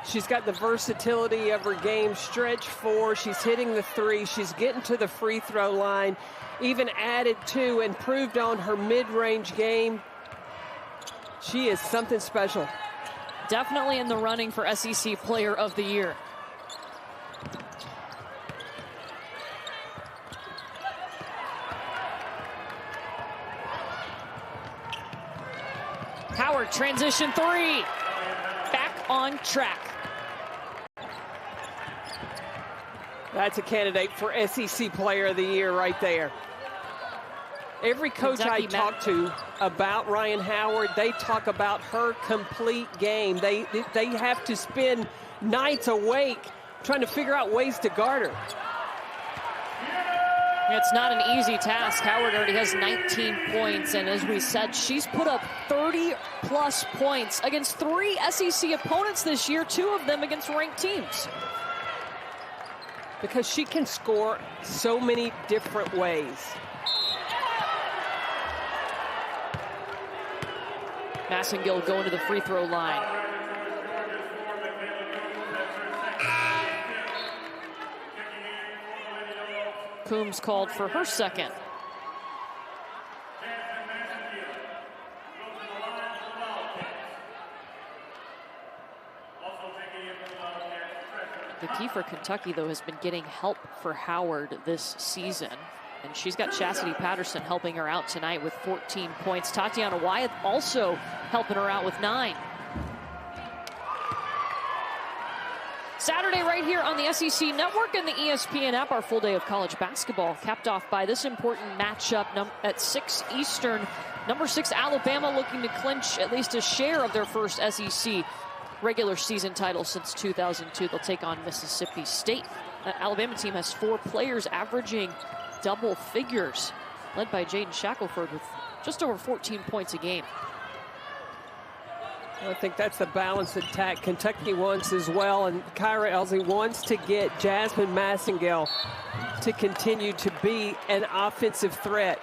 She's got the versatility of her game, stretch four. She's hitting the three. She's getting to the free throw line, even added to, improved on her mid-range game. She is something special. Definitely in the running for SEC Player of the Year. Howard, transition three. Back on track. That's a candidate for SEC Player of the Year right there. Every coach I talk to about Ryan Howard, they talk about her complete game. They have to spend nights awake trying to figure out ways to guard her. It's not an easy task. Howard already has 19 points, and as we said, she's put up 30-plus points against 3 SEC opponents this year, 2 of them against ranked teams. Because she can score so many different ways. Massengill going to the free throw line. Coombs called for her second. The key for Kentucky, though, has been getting help for Howard this season. And she's got Chasity Patterson helping her out tonight with 14 points. Tatiana Wyatt also helping her out with 9. Saturday right here on the SEC Network and the ESPN app, our full day of college basketball capped off by this important matchup at 6 Eastern. Number 6 Alabama looking to clinch at least a share of their first SEC regular season title since 2002. They'll take on Mississippi State. That Alabama team has 4 players averaging double figures, led by Jaden Shackelford with just over 14 points a game. I think that's the balanced attack Kentucky wants as well, and Kyra Elsie wants to get Jasmine Massengill to continue to be an offensive threat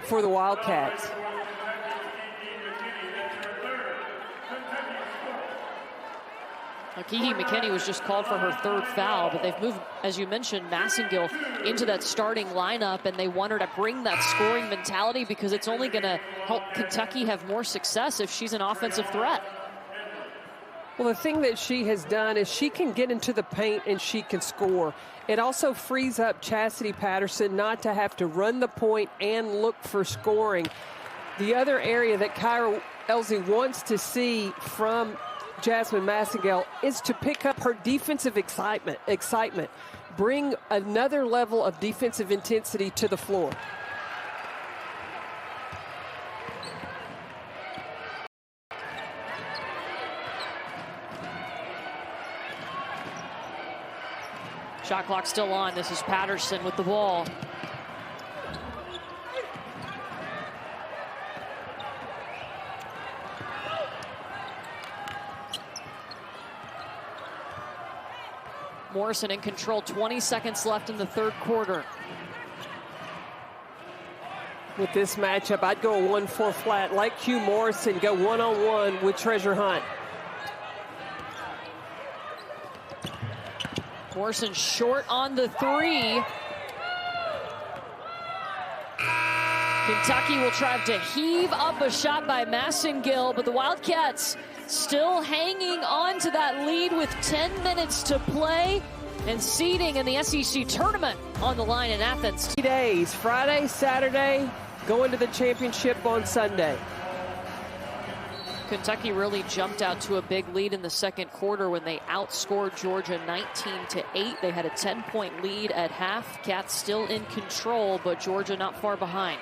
for the Wildcats. Kiki McKinney was just called for her 3rd foul, but they've moved, as you mentioned, Massengill into that starting lineup, and they want her to bring that scoring mentality because it's only going to help Kentucky have more success if she's an offensive threat. Well, the thing that she has done is she can get into the paint and she can score. It also frees up Chasity Patterson not to have to run the point and look for scoring. The other area that Kyra Elsie wants to see from Jasmine Massengale is to pick up her defensive excitement, bring another level of defensive intensity to the floor. Shot clock still on. This is Patterson with the ball. Morrison in control, 20 seconds left in the third quarter. With this matchup, I'd go a 1-4 flat. Like Q Morrison, go one-on-one with Treasure Hunt. Morrison short on the three. Kentucky will try to heave up a shot by Massengale, but the Wildcats still hanging on to that lead with 10 minutes to play and seeding in the SEC tournament on the line in Athens. 3 days, Friday, Saturday, going to the championship on Sunday. Kentucky really jumped out to a big lead in the second quarter when they outscored Georgia 19-8. They had a 10-point lead at half. Cats still in control, but Georgia not far behind.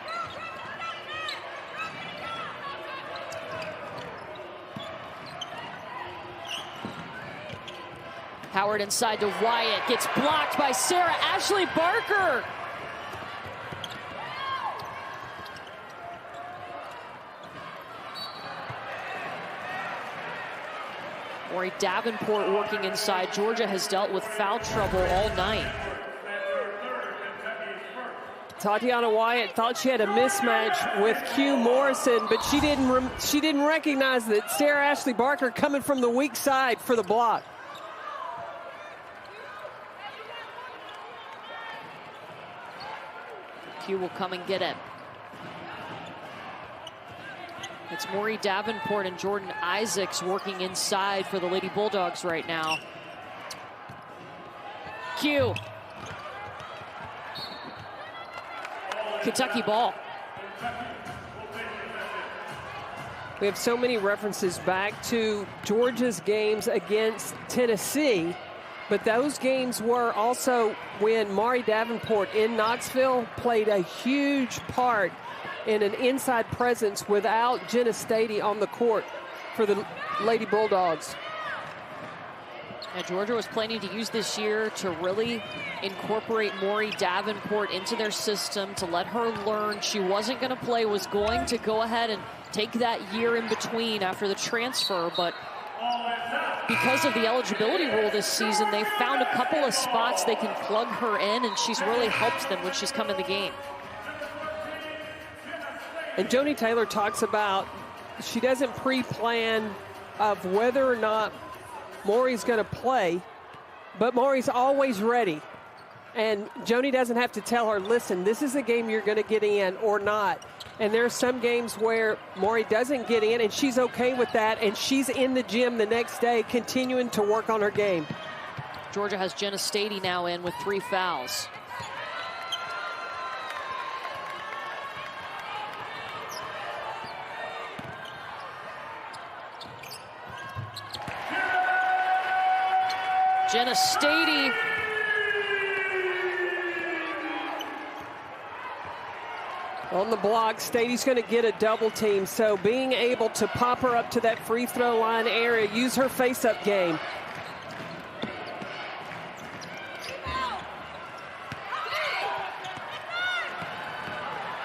Howard inside to Wyatt, gets blocked by Sarah Ashley Barker. Maury Davenport working inside. Georgia has dealt with foul trouble all night. Tatiana Wyatt thought she had a mismatch with Q Morrison, but she didn't recognize that Sarah Ashley Barker coming from the weak side for the block. Q will come and get it. It's Maury Davenport and Jordan Isaacs working inside for the Lady Bulldogs right now. Q. Kentucky ball. We have so many references back to Georgia's games against Tennessee, but those games were also when Maury Davenport in Knoxville played a huge part in an inside presence without Jenna Stady on the court for the Lady Bulldogs. And Georgia was planning to use this year to really incorporate Maury Davenport into their system, to let her learn. She wasn't going to play, was going to go ahead and take that year in between after the transfer, but because of the eligibility rule this season, they found a couple of spots they can plug her in, and she's really helped them when she's come in the game. And Joni Taylor talks about she doesn't pre-plan of whether or not Maury's going to play, but Maury's always ready. And Joni doesn't have to tell her, listen, this is a game you're going to get in or not. And there are some games where Maury doesn't get in, and she's okay with that, and she's in the gym the next day continuing to work on her game. Georgia has Jenna Stady now in with 3 fouls. Jenna Stady. On the block, Stady's going to get a double team, so being able to pop her up to that free throw line area, use her face-up game.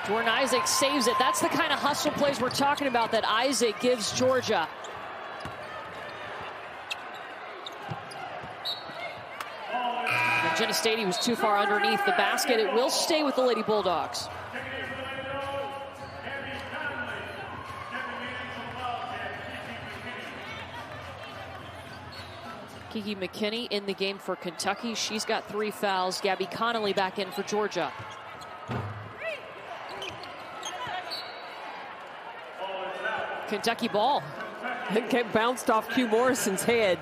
Jordan Isaac saves it. That's the kind of hustle plays we're talking about that Isaac gives Georgia. And Jenna Stady was too far underneath the basket. It will stay with the Lady Bulldogs. Kiki McKinney in the game for Kentucky. She's got 3 fouls. Gabby Connolly back in for Georgia. Kentucky ball. It get bounced off Q Morrison's head.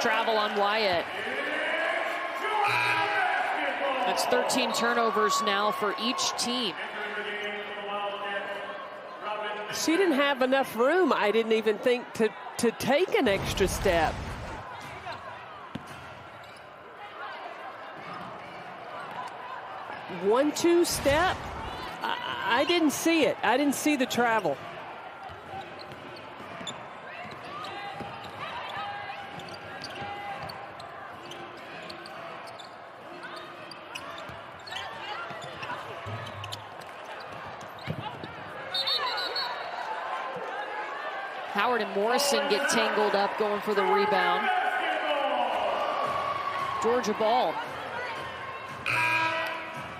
Travel on Wyatt. That's 13 turnovers now for each team. She didn't have enough room, I didn't even think, to take an extra step. One-two step, I didn't see it. I didn't see the travel. Howard and Morrison get tangled up going for the rebound. Georgia ball.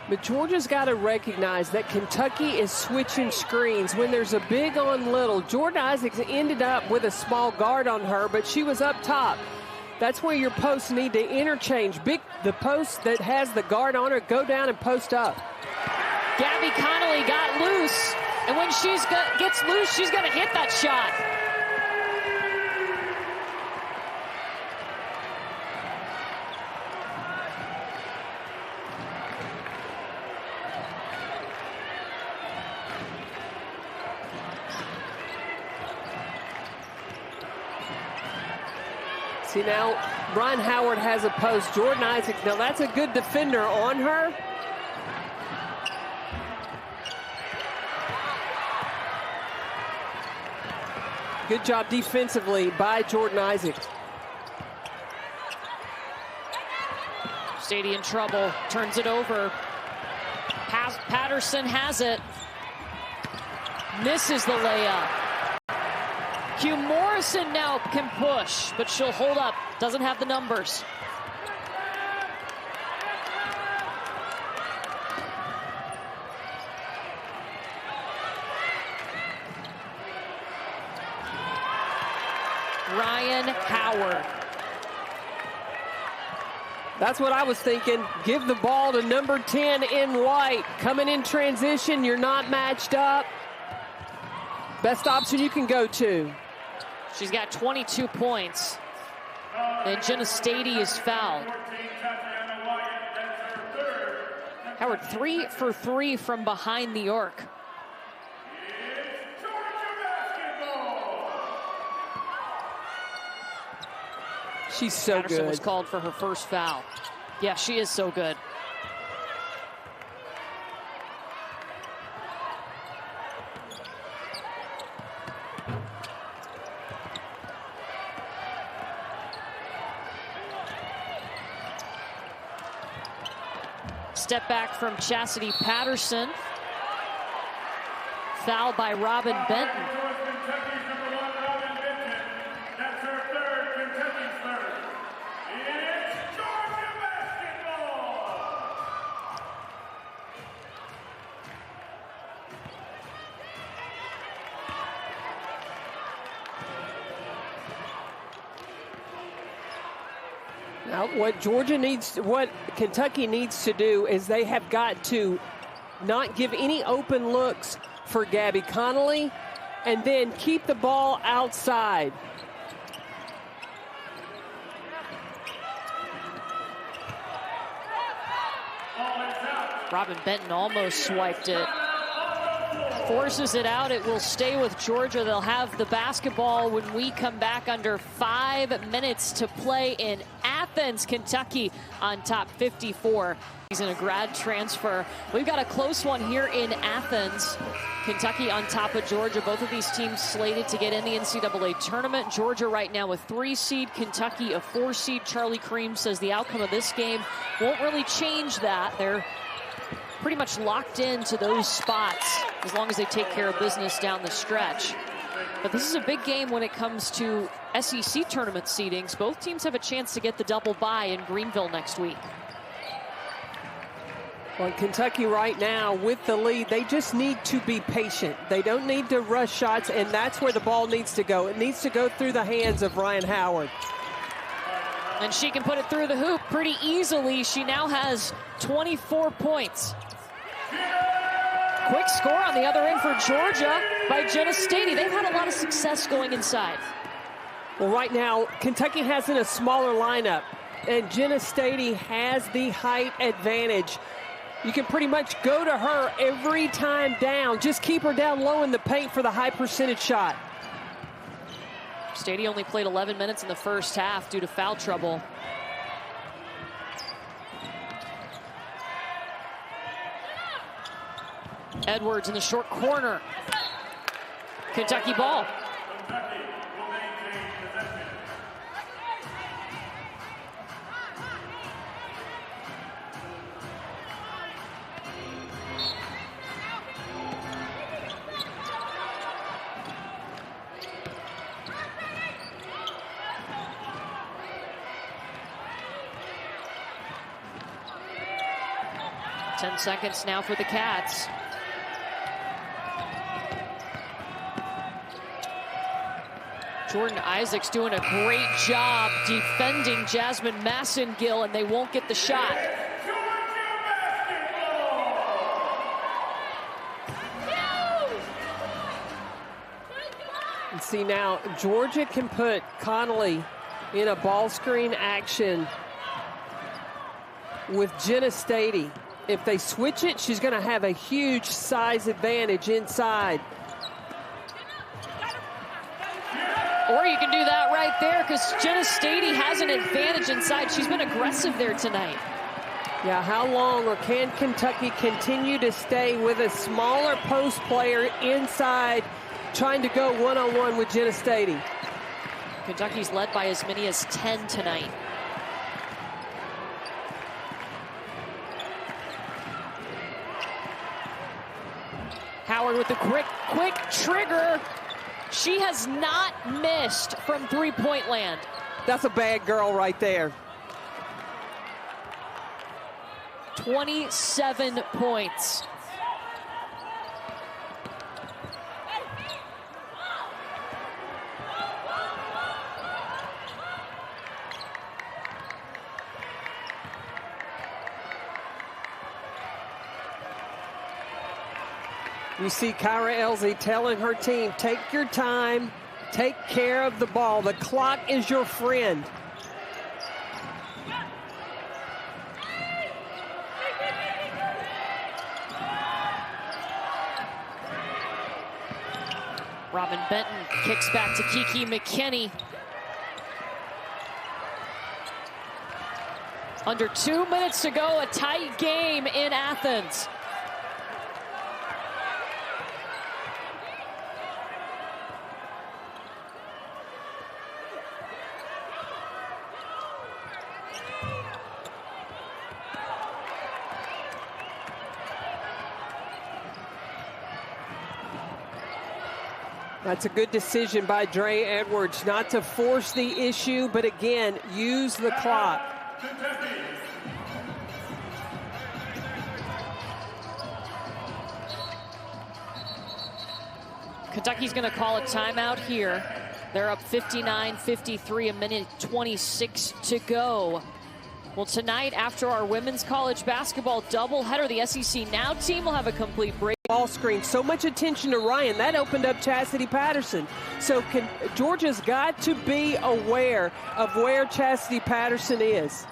But Georgia's got to recognize that Kentucky is switching screens. When there's a big on little, Jordan Isaacs ended up with a small guard on her, but she was up top. That's where your posts need to interchange. The post that has the guard on her, go down and post up. Gabby Connolly got loose, and when gets loose, she's going to hit that shot. See now, Brian Howard has a post. Jordan Isaacs, now that's a good defender on her. Good job defensively by Jordan Isaacs. Stady in trouble, turns it over. Patterson has it. Misses the layup. Q Morrison now can push, but she'll hold up. Doesn't have the numbers. Ryan Howard. That's what I was thinking. Give the ball to number 10 in white. Coming in transition, you're not matched up. Best option you can go to. She's got 22 points. And Jenna Stady is fouled. Howard 3 for 3 from behind the arc. She's so Patterson good. was called for her first foul. Yeah, she is so good. Step back from Chasity Patterson. Foul by Robin Benton. Now, what Kentucky needs to do is they have got to not give any open looks for Gabby Connolly and then keep the ball outside. Robin Benton almost swiped it. Forces it out. It will stay with Georgia. They'll have the basketball when we come back. Under 5 minutes to play in Athens, Kentucky on top 54. He's in a grad transfer. We've got a close one here in Athens. Kentucky on top of Georgia. Both of these teams slated to get in the NCAA tournament. Georgia right now a 3 seed, Kentucky a 4 seed. Charlie Cream says the outcome of this game won't really change that. They're pretty much locked into those spots as long as they take care of business down the stretch. But this is a big game when it comes to SEC tournament seedings. Both teams have a chance to get the double bye in Greenville next week. Well, Kentucky right now with the lead, they just need to be patient. They don't need to rush shots, and that's where the ball needs to go. It needs to go through the hands of Ryan Howard. And she can put it through the hoop pretty easily. She now has 24 points. Quick score on the other end for Georgia by Jenna Stady. They've had a lot of success going inside. Well, right now, Kentucky has in a smaller lineup, and Chasity has the height advantage. You can pretty much go to her every time down. Just keep her down low in the paint for the high percentage shot. Stady only played 11 minutes in the first half due to foul trouble. Edwards in the short corner. Kentucky ball. Ten seconds now for the Cats. Jordan Isaac's doing a great job defending Jasmine Massengill, and they won't get the shot. And see now, Georgia can put Connolly in a ball screen action with Chasity. If they switch it, she's going to have a huge size advantage inside. Or you can do that right there because Chasity has an advantage inside. She's been aggressive there tonight. Yeah, how long or can Kentucky continue to stay with a smaller post player inside trying to go one-on-one with Chasity? Kentucky's led by as many as 10 tonight. Howard with the quick trigger. She has not missed from three-point land. That's a bad girl right there. 27 points. You see Kyra Elsie telling her team, take your time, take care of the ball. The clock is your friend. Robin Benton kicks back to Kiki McKinney. Under 2 minutes to go, a tight game in Athens. That's a good decision by Dre Edwards not to force the issue, but again, use the clock. Kentucky's going to call a timeout here. They're up 59-53, a minute 26 to go. Well, tonight, after our women's college basketball doubleheader, the SEC Now team will have a complete break. Ball screen, so much attention to Ryan. That opened up Chasity Patterson. So Georgia's got to be aware of where Chasity Patterson is.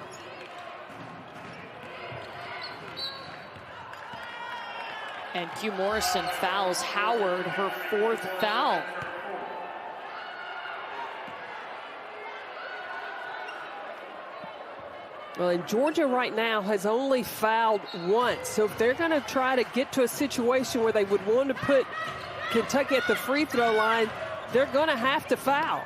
And Q Morrison fouls Howard, her fourth foul. Well, and Georgia right now has only fouled once. So if they're going to try to get to a situation where they would want to put Kentucky at the free throw line, they're going to have to foul.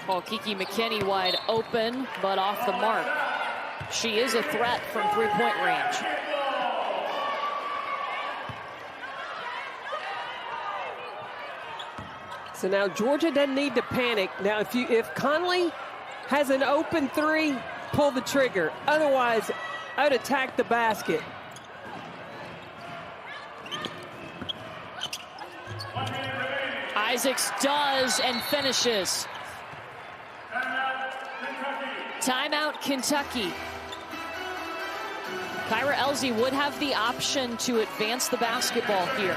Well, Kiki McKinney wide open, but off the mark. She is a threat from three-point range. So now Georgia doesn't need to panic. Now, if Conley has an open three, pull the trigger. Otherwise, I'd attack the basket. Isaacs does and finishes. Timeout, Kentucky. Kyra Elzy would have the option to advance the basketball here.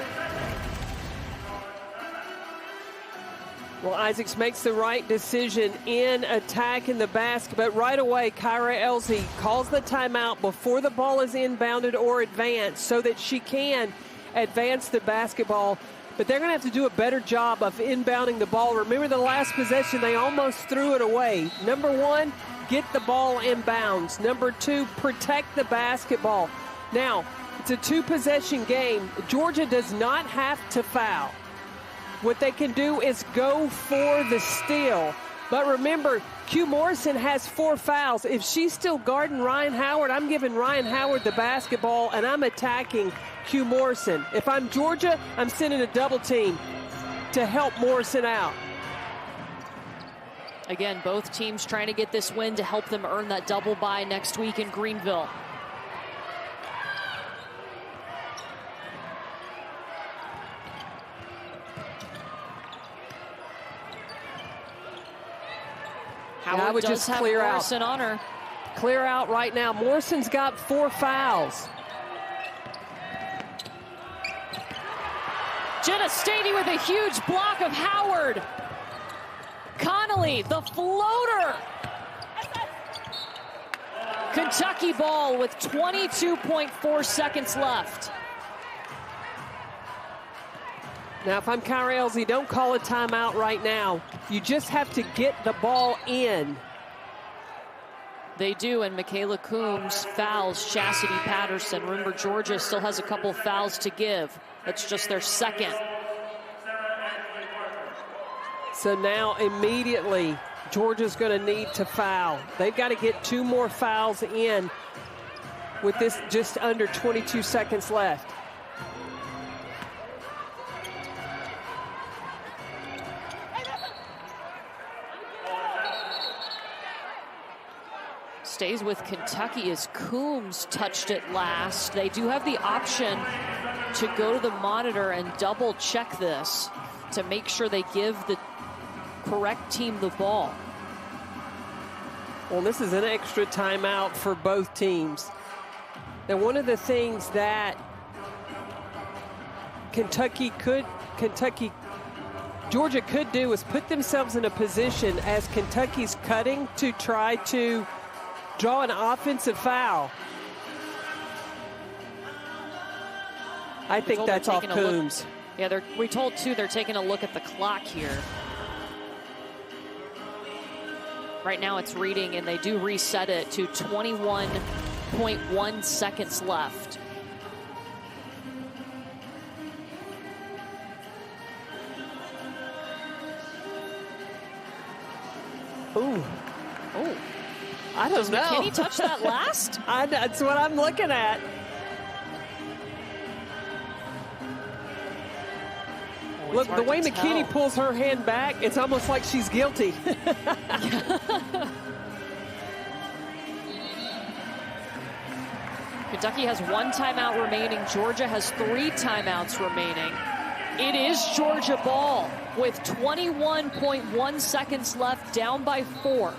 Well, Isaacs makes the right decision in attacking the basket, but right away, Kyra Elzy calls the timeout before the ball is inbounded or advanced so that she can advance the basketball. But they're going to have to do a better job of inbounding the ball. Remember the last possession, they almost threw it away. Number one, get the ball in bounds. Number two, protect the basketball. Now, it's a two-possession game. Georgia does not have to foul. What they can do is go for the steal. But remember, Q Morrison has 4 fouls. If she's still guarding Ryan Howard, I'm giving Ryan Howard the basketball, and I'm attacking Q Morrison. If I'm Georgia, I'm sending a double team to help Morrison out. Again, both teams trying to get this win to help them earn that double bye next week in Greenville. Howard I would does just have clear Morrison out. On her. Clear out right now. Morrison's got 4 fouls. Chasity with a huge block of Howard. Connolly, the floater. Kentucky ball with 22.4 seconds left. Now, if I'm Kyra Elzy, don't call a timeout right now. You just have to get the ball in. They do, and Michaela Coombs fouls Chasity Patterson. Remember, Georgia still has a couple fouls to give. That's just their second. So now immediately, Georgia's going to need to foul. They've got to get 2 more fouls in with this just under 22 seconds left. Stays with Kentucky as Coombs touched it last. They do have the option to go to the monitor and double check this to make sure they give the correct team the ball. Well, this is an extra timeout for both teams. Now, one of the things that Georgia could do is put themselves in a position as Kentucky's cutting to try to draw an offensive foul. I think that's off Coombs. Yeah, we told too they're taking a look at the clock here. Right now it's reading, and they do reset it to 21.1 seconds left. Ooh. Oh. I don't know. Does McKinney touch that last? That's what I'm looking at. Oh, look, the way McKinney pulls her hand back, it's almost like she's guilty. Kentucky has 1 timeout remaining. Georgia has 3 timeouts remaining. It is Georgia ball with 21.1 seconds left, down by 4.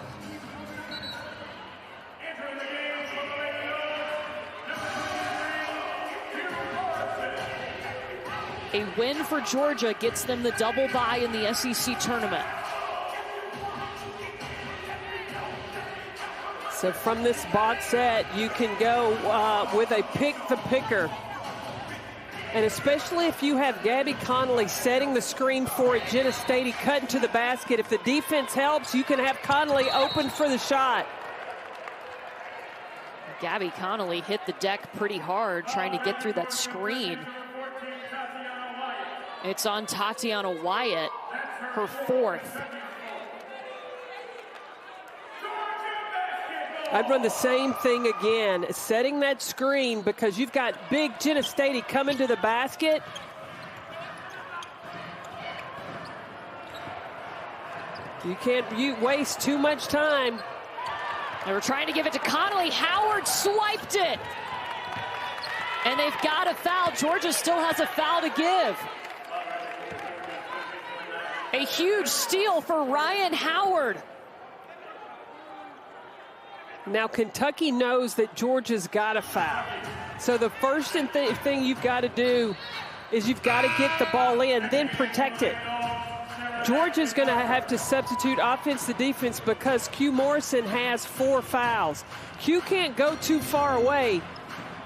A win for Georgia gets them the double bye in the SEC tournament. So from this box set, you can go with a pick the picker. And especially if you have Gabby Connolly setting the screen for it, Jenna Stady cutting to the basket. If the defense helps, you can have Connolly open for the shot. Gabby Connolly hit the deck pretty hard trying to get through that screen. It's on Tatiana Wyatt, her 4th. I'd run the same thing again, setting that screen because you've got big Jenna Stady coming to the basket. You can't waste too much time. They were trying to give it to Connolly. Howard swiped it. And they've got a foul. Georgia still has a foul to give. A huge steal for Ryan Howard. Now Kentucky knows that Georgia's got a foul. So the first thing you've got to do is you've got to get the ball in, then protect it. Georgia's going to have to substitute offense to defense because Q Morrison has 4 fouls. Q can't go too far away.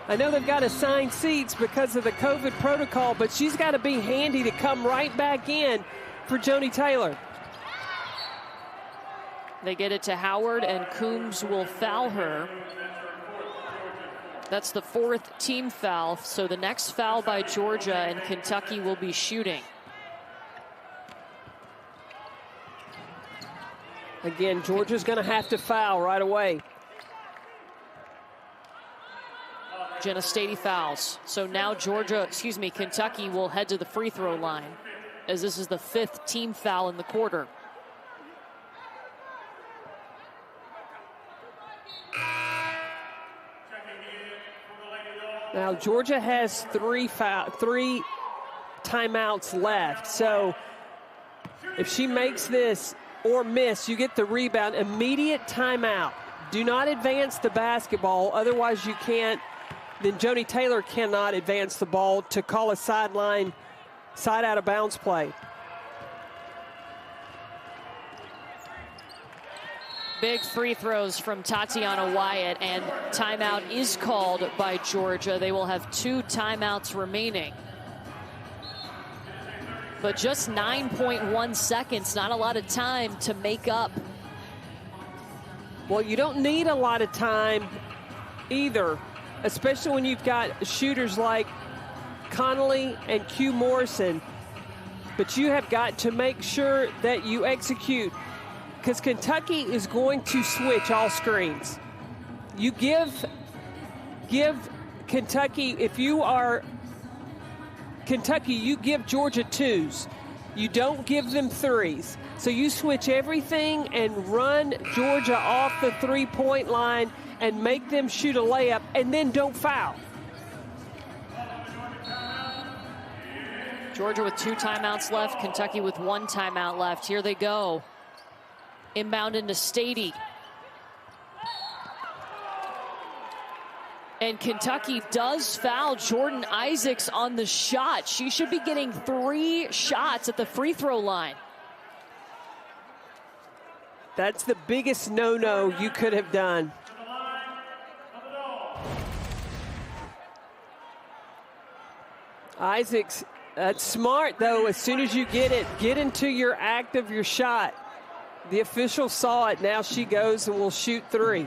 I know they've got assigned seats because of the COVID protocol, but she's got to be handy to come right back in for Joni Taylor. They get it to Howard, and Coombs will foul her. That's the 4th team foul, so the next foul by Georgia, and Kentucky will be shooting. Again, Georgia's going to have to foul right away. Jenna Stady fouls. So now Kentucky will head to the free throw line, as this is the 5th team foul in the quarter. Now Georgia has 3 timeouts left. So if she makes this or miss, you get the rebound. Immediate timeout. Do not advance the basketball, otherwise you can't. Then Joni Taylor cannot advance the ball to call a side out of bounds play. Big free throws from Tatiana Wyatt, and timeout is called by Georgia. They will have 2 timeouts remaining. But just 9.1 seconds, not a lot of time to make up. Well, you don't need a lot of time either, especially when you've got shooters like Connolly and Q Morrison. But you have got to make sure that you execute, because Kentucky is going to switch all screens. You give Kentucky, if you are Kentucky, you give Georgia 2s. You don't give them 3s. So you switch everything and run Georgia off the 3-point line and make them shoot a layup, and then don't foul. Georgia with 2 timeouts left, Kentucky with 1 timeout left. Here they go. Inbound into Stady. And Kentucky does foul Jordan Isaacs on the shot. She should be getting 3 shots at the free throw line. That's the biggest no-no you could have done. Isaacs, that's smart though. As soon as you get it, get into your act of your shot. The official saw it. Now she goes and will shoot 3.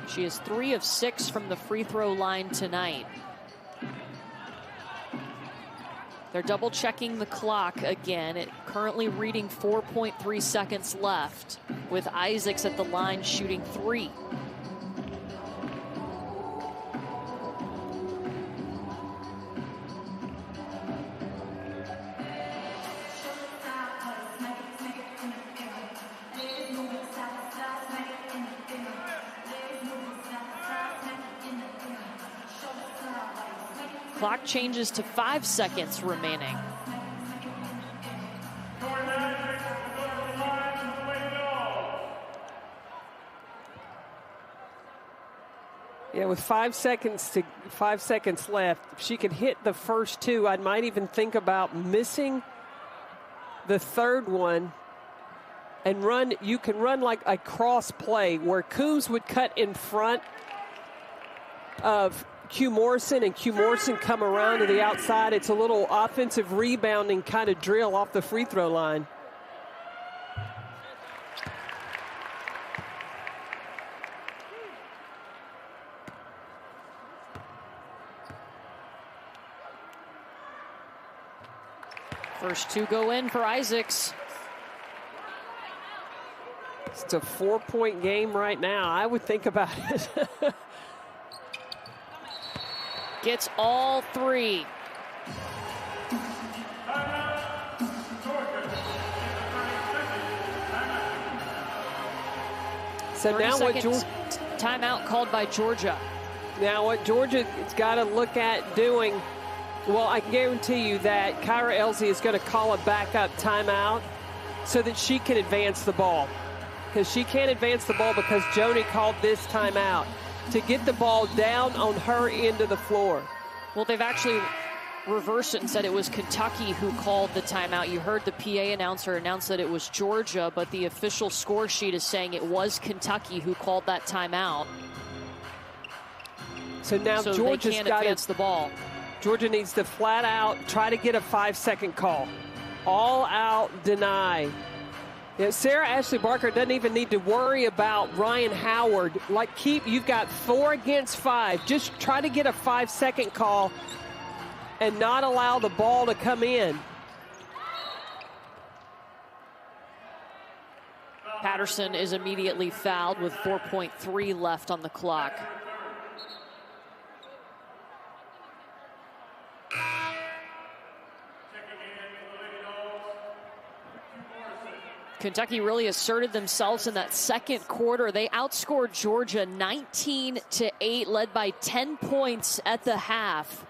She is 3 of 6 from the free throw line tonight. They're double checking the clock again. It currently reading 4.3 seconds left, with Isaacs at the line shooting 3. Clock changes to 5 seconds remaining. Yeah, with 5 seconds left, if she could hit the first 2, I might even think about missing the 3rd one and run. You can run like a cross play where Coombs would cut in front of Q Morrison, and Q Morrison come around to the outside. It's a little offensive rebounding kind of drill off the free throw line. First 2 go in for Isaacs. It's a 4-point game right now. I would think about it. Gets all 3. So now what timeout called by Georgia. Now what Georgia's got to look at doing, well, I can guarantee you that Kyra Elsie is going to call a backup timeout so that she can advance the ball. because she can't advance the ball because Joni called this timeout to get the ball down on her end of the floor. Well, they've actually reversed it and said it was Kentucky who called the timeout. You heard the PA announcer announce that it was Georgia, but the official score sheet is saying it was Kentucky who called that timeout. So now Georgia's they can't got advance the ball. Georgia needs to flat out try to get a 5-second call. All out deny. Sarah Ashley Barker doesn't even need to worry about Ryan Howard. You've got 4 against 5. Just try to get a 5-second call and not allow the ball to come in. Patterson is immediately fouled with 4.3 left on the clock. Kentucky really asserted themselves in that second quarter. They outscored Georgia 19-8, led by 10 points at the half.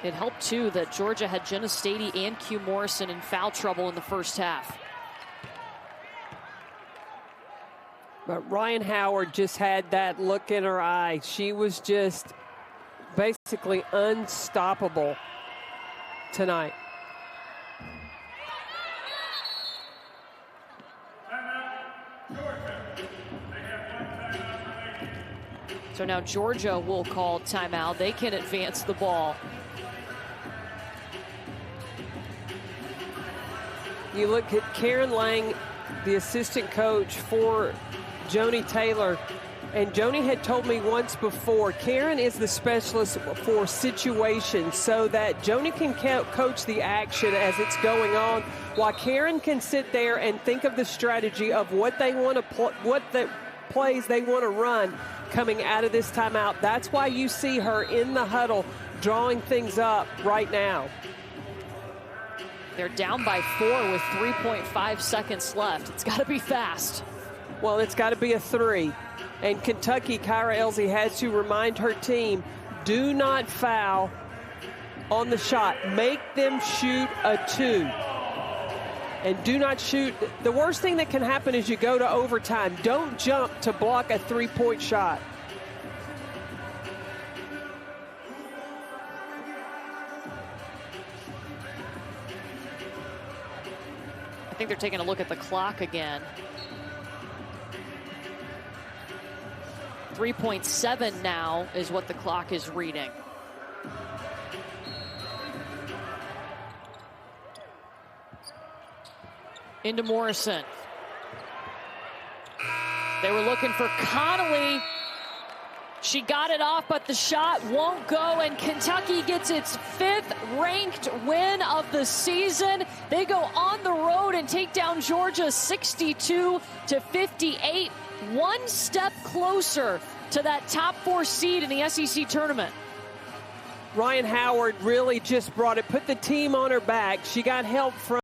It helped, too, that Georgia had Jenna Stady and Q Morrison in foul trouble in the first half. But Ryan Howard just had that look in her eye. She was just basically unstoppable tonight. So now Georgia will call timeout. They can advance the ball. You look at Karen Lang, the assistant coach for Joni Taylor, and Joni had told me once before, Karen is the specialist for situations so that Joni can coach the action as it's going on, while Karen can sit there and think of the strategy of what they want to what the plays they want to run coming out of this timeout. That's why you see her in the huddle drawing things up right now. They're down by 4 with 3.5 seconds left. It's got to be fast. Well, it's got to be a 3. And Kentucky, Kyra Elsie has to remind her team, do not foul on the shot. Make them shoot a 2. And do not shoot. The worst thing that can happen is you go to overtime. Don't jump to block a 3-point shot. I think they're taking a look at the clock again. 3.7 now is what the clock is reading. Into Morrison. They were looking for Connolly. She got it off, but the shot won't go, and Kentucky gets its 5th ranked win of the season. They go on the road and take down Georgia 62-58. One step closer to that top 4 seed in the SEC tournament. Ryan Howard really just put the team on her back. She got help from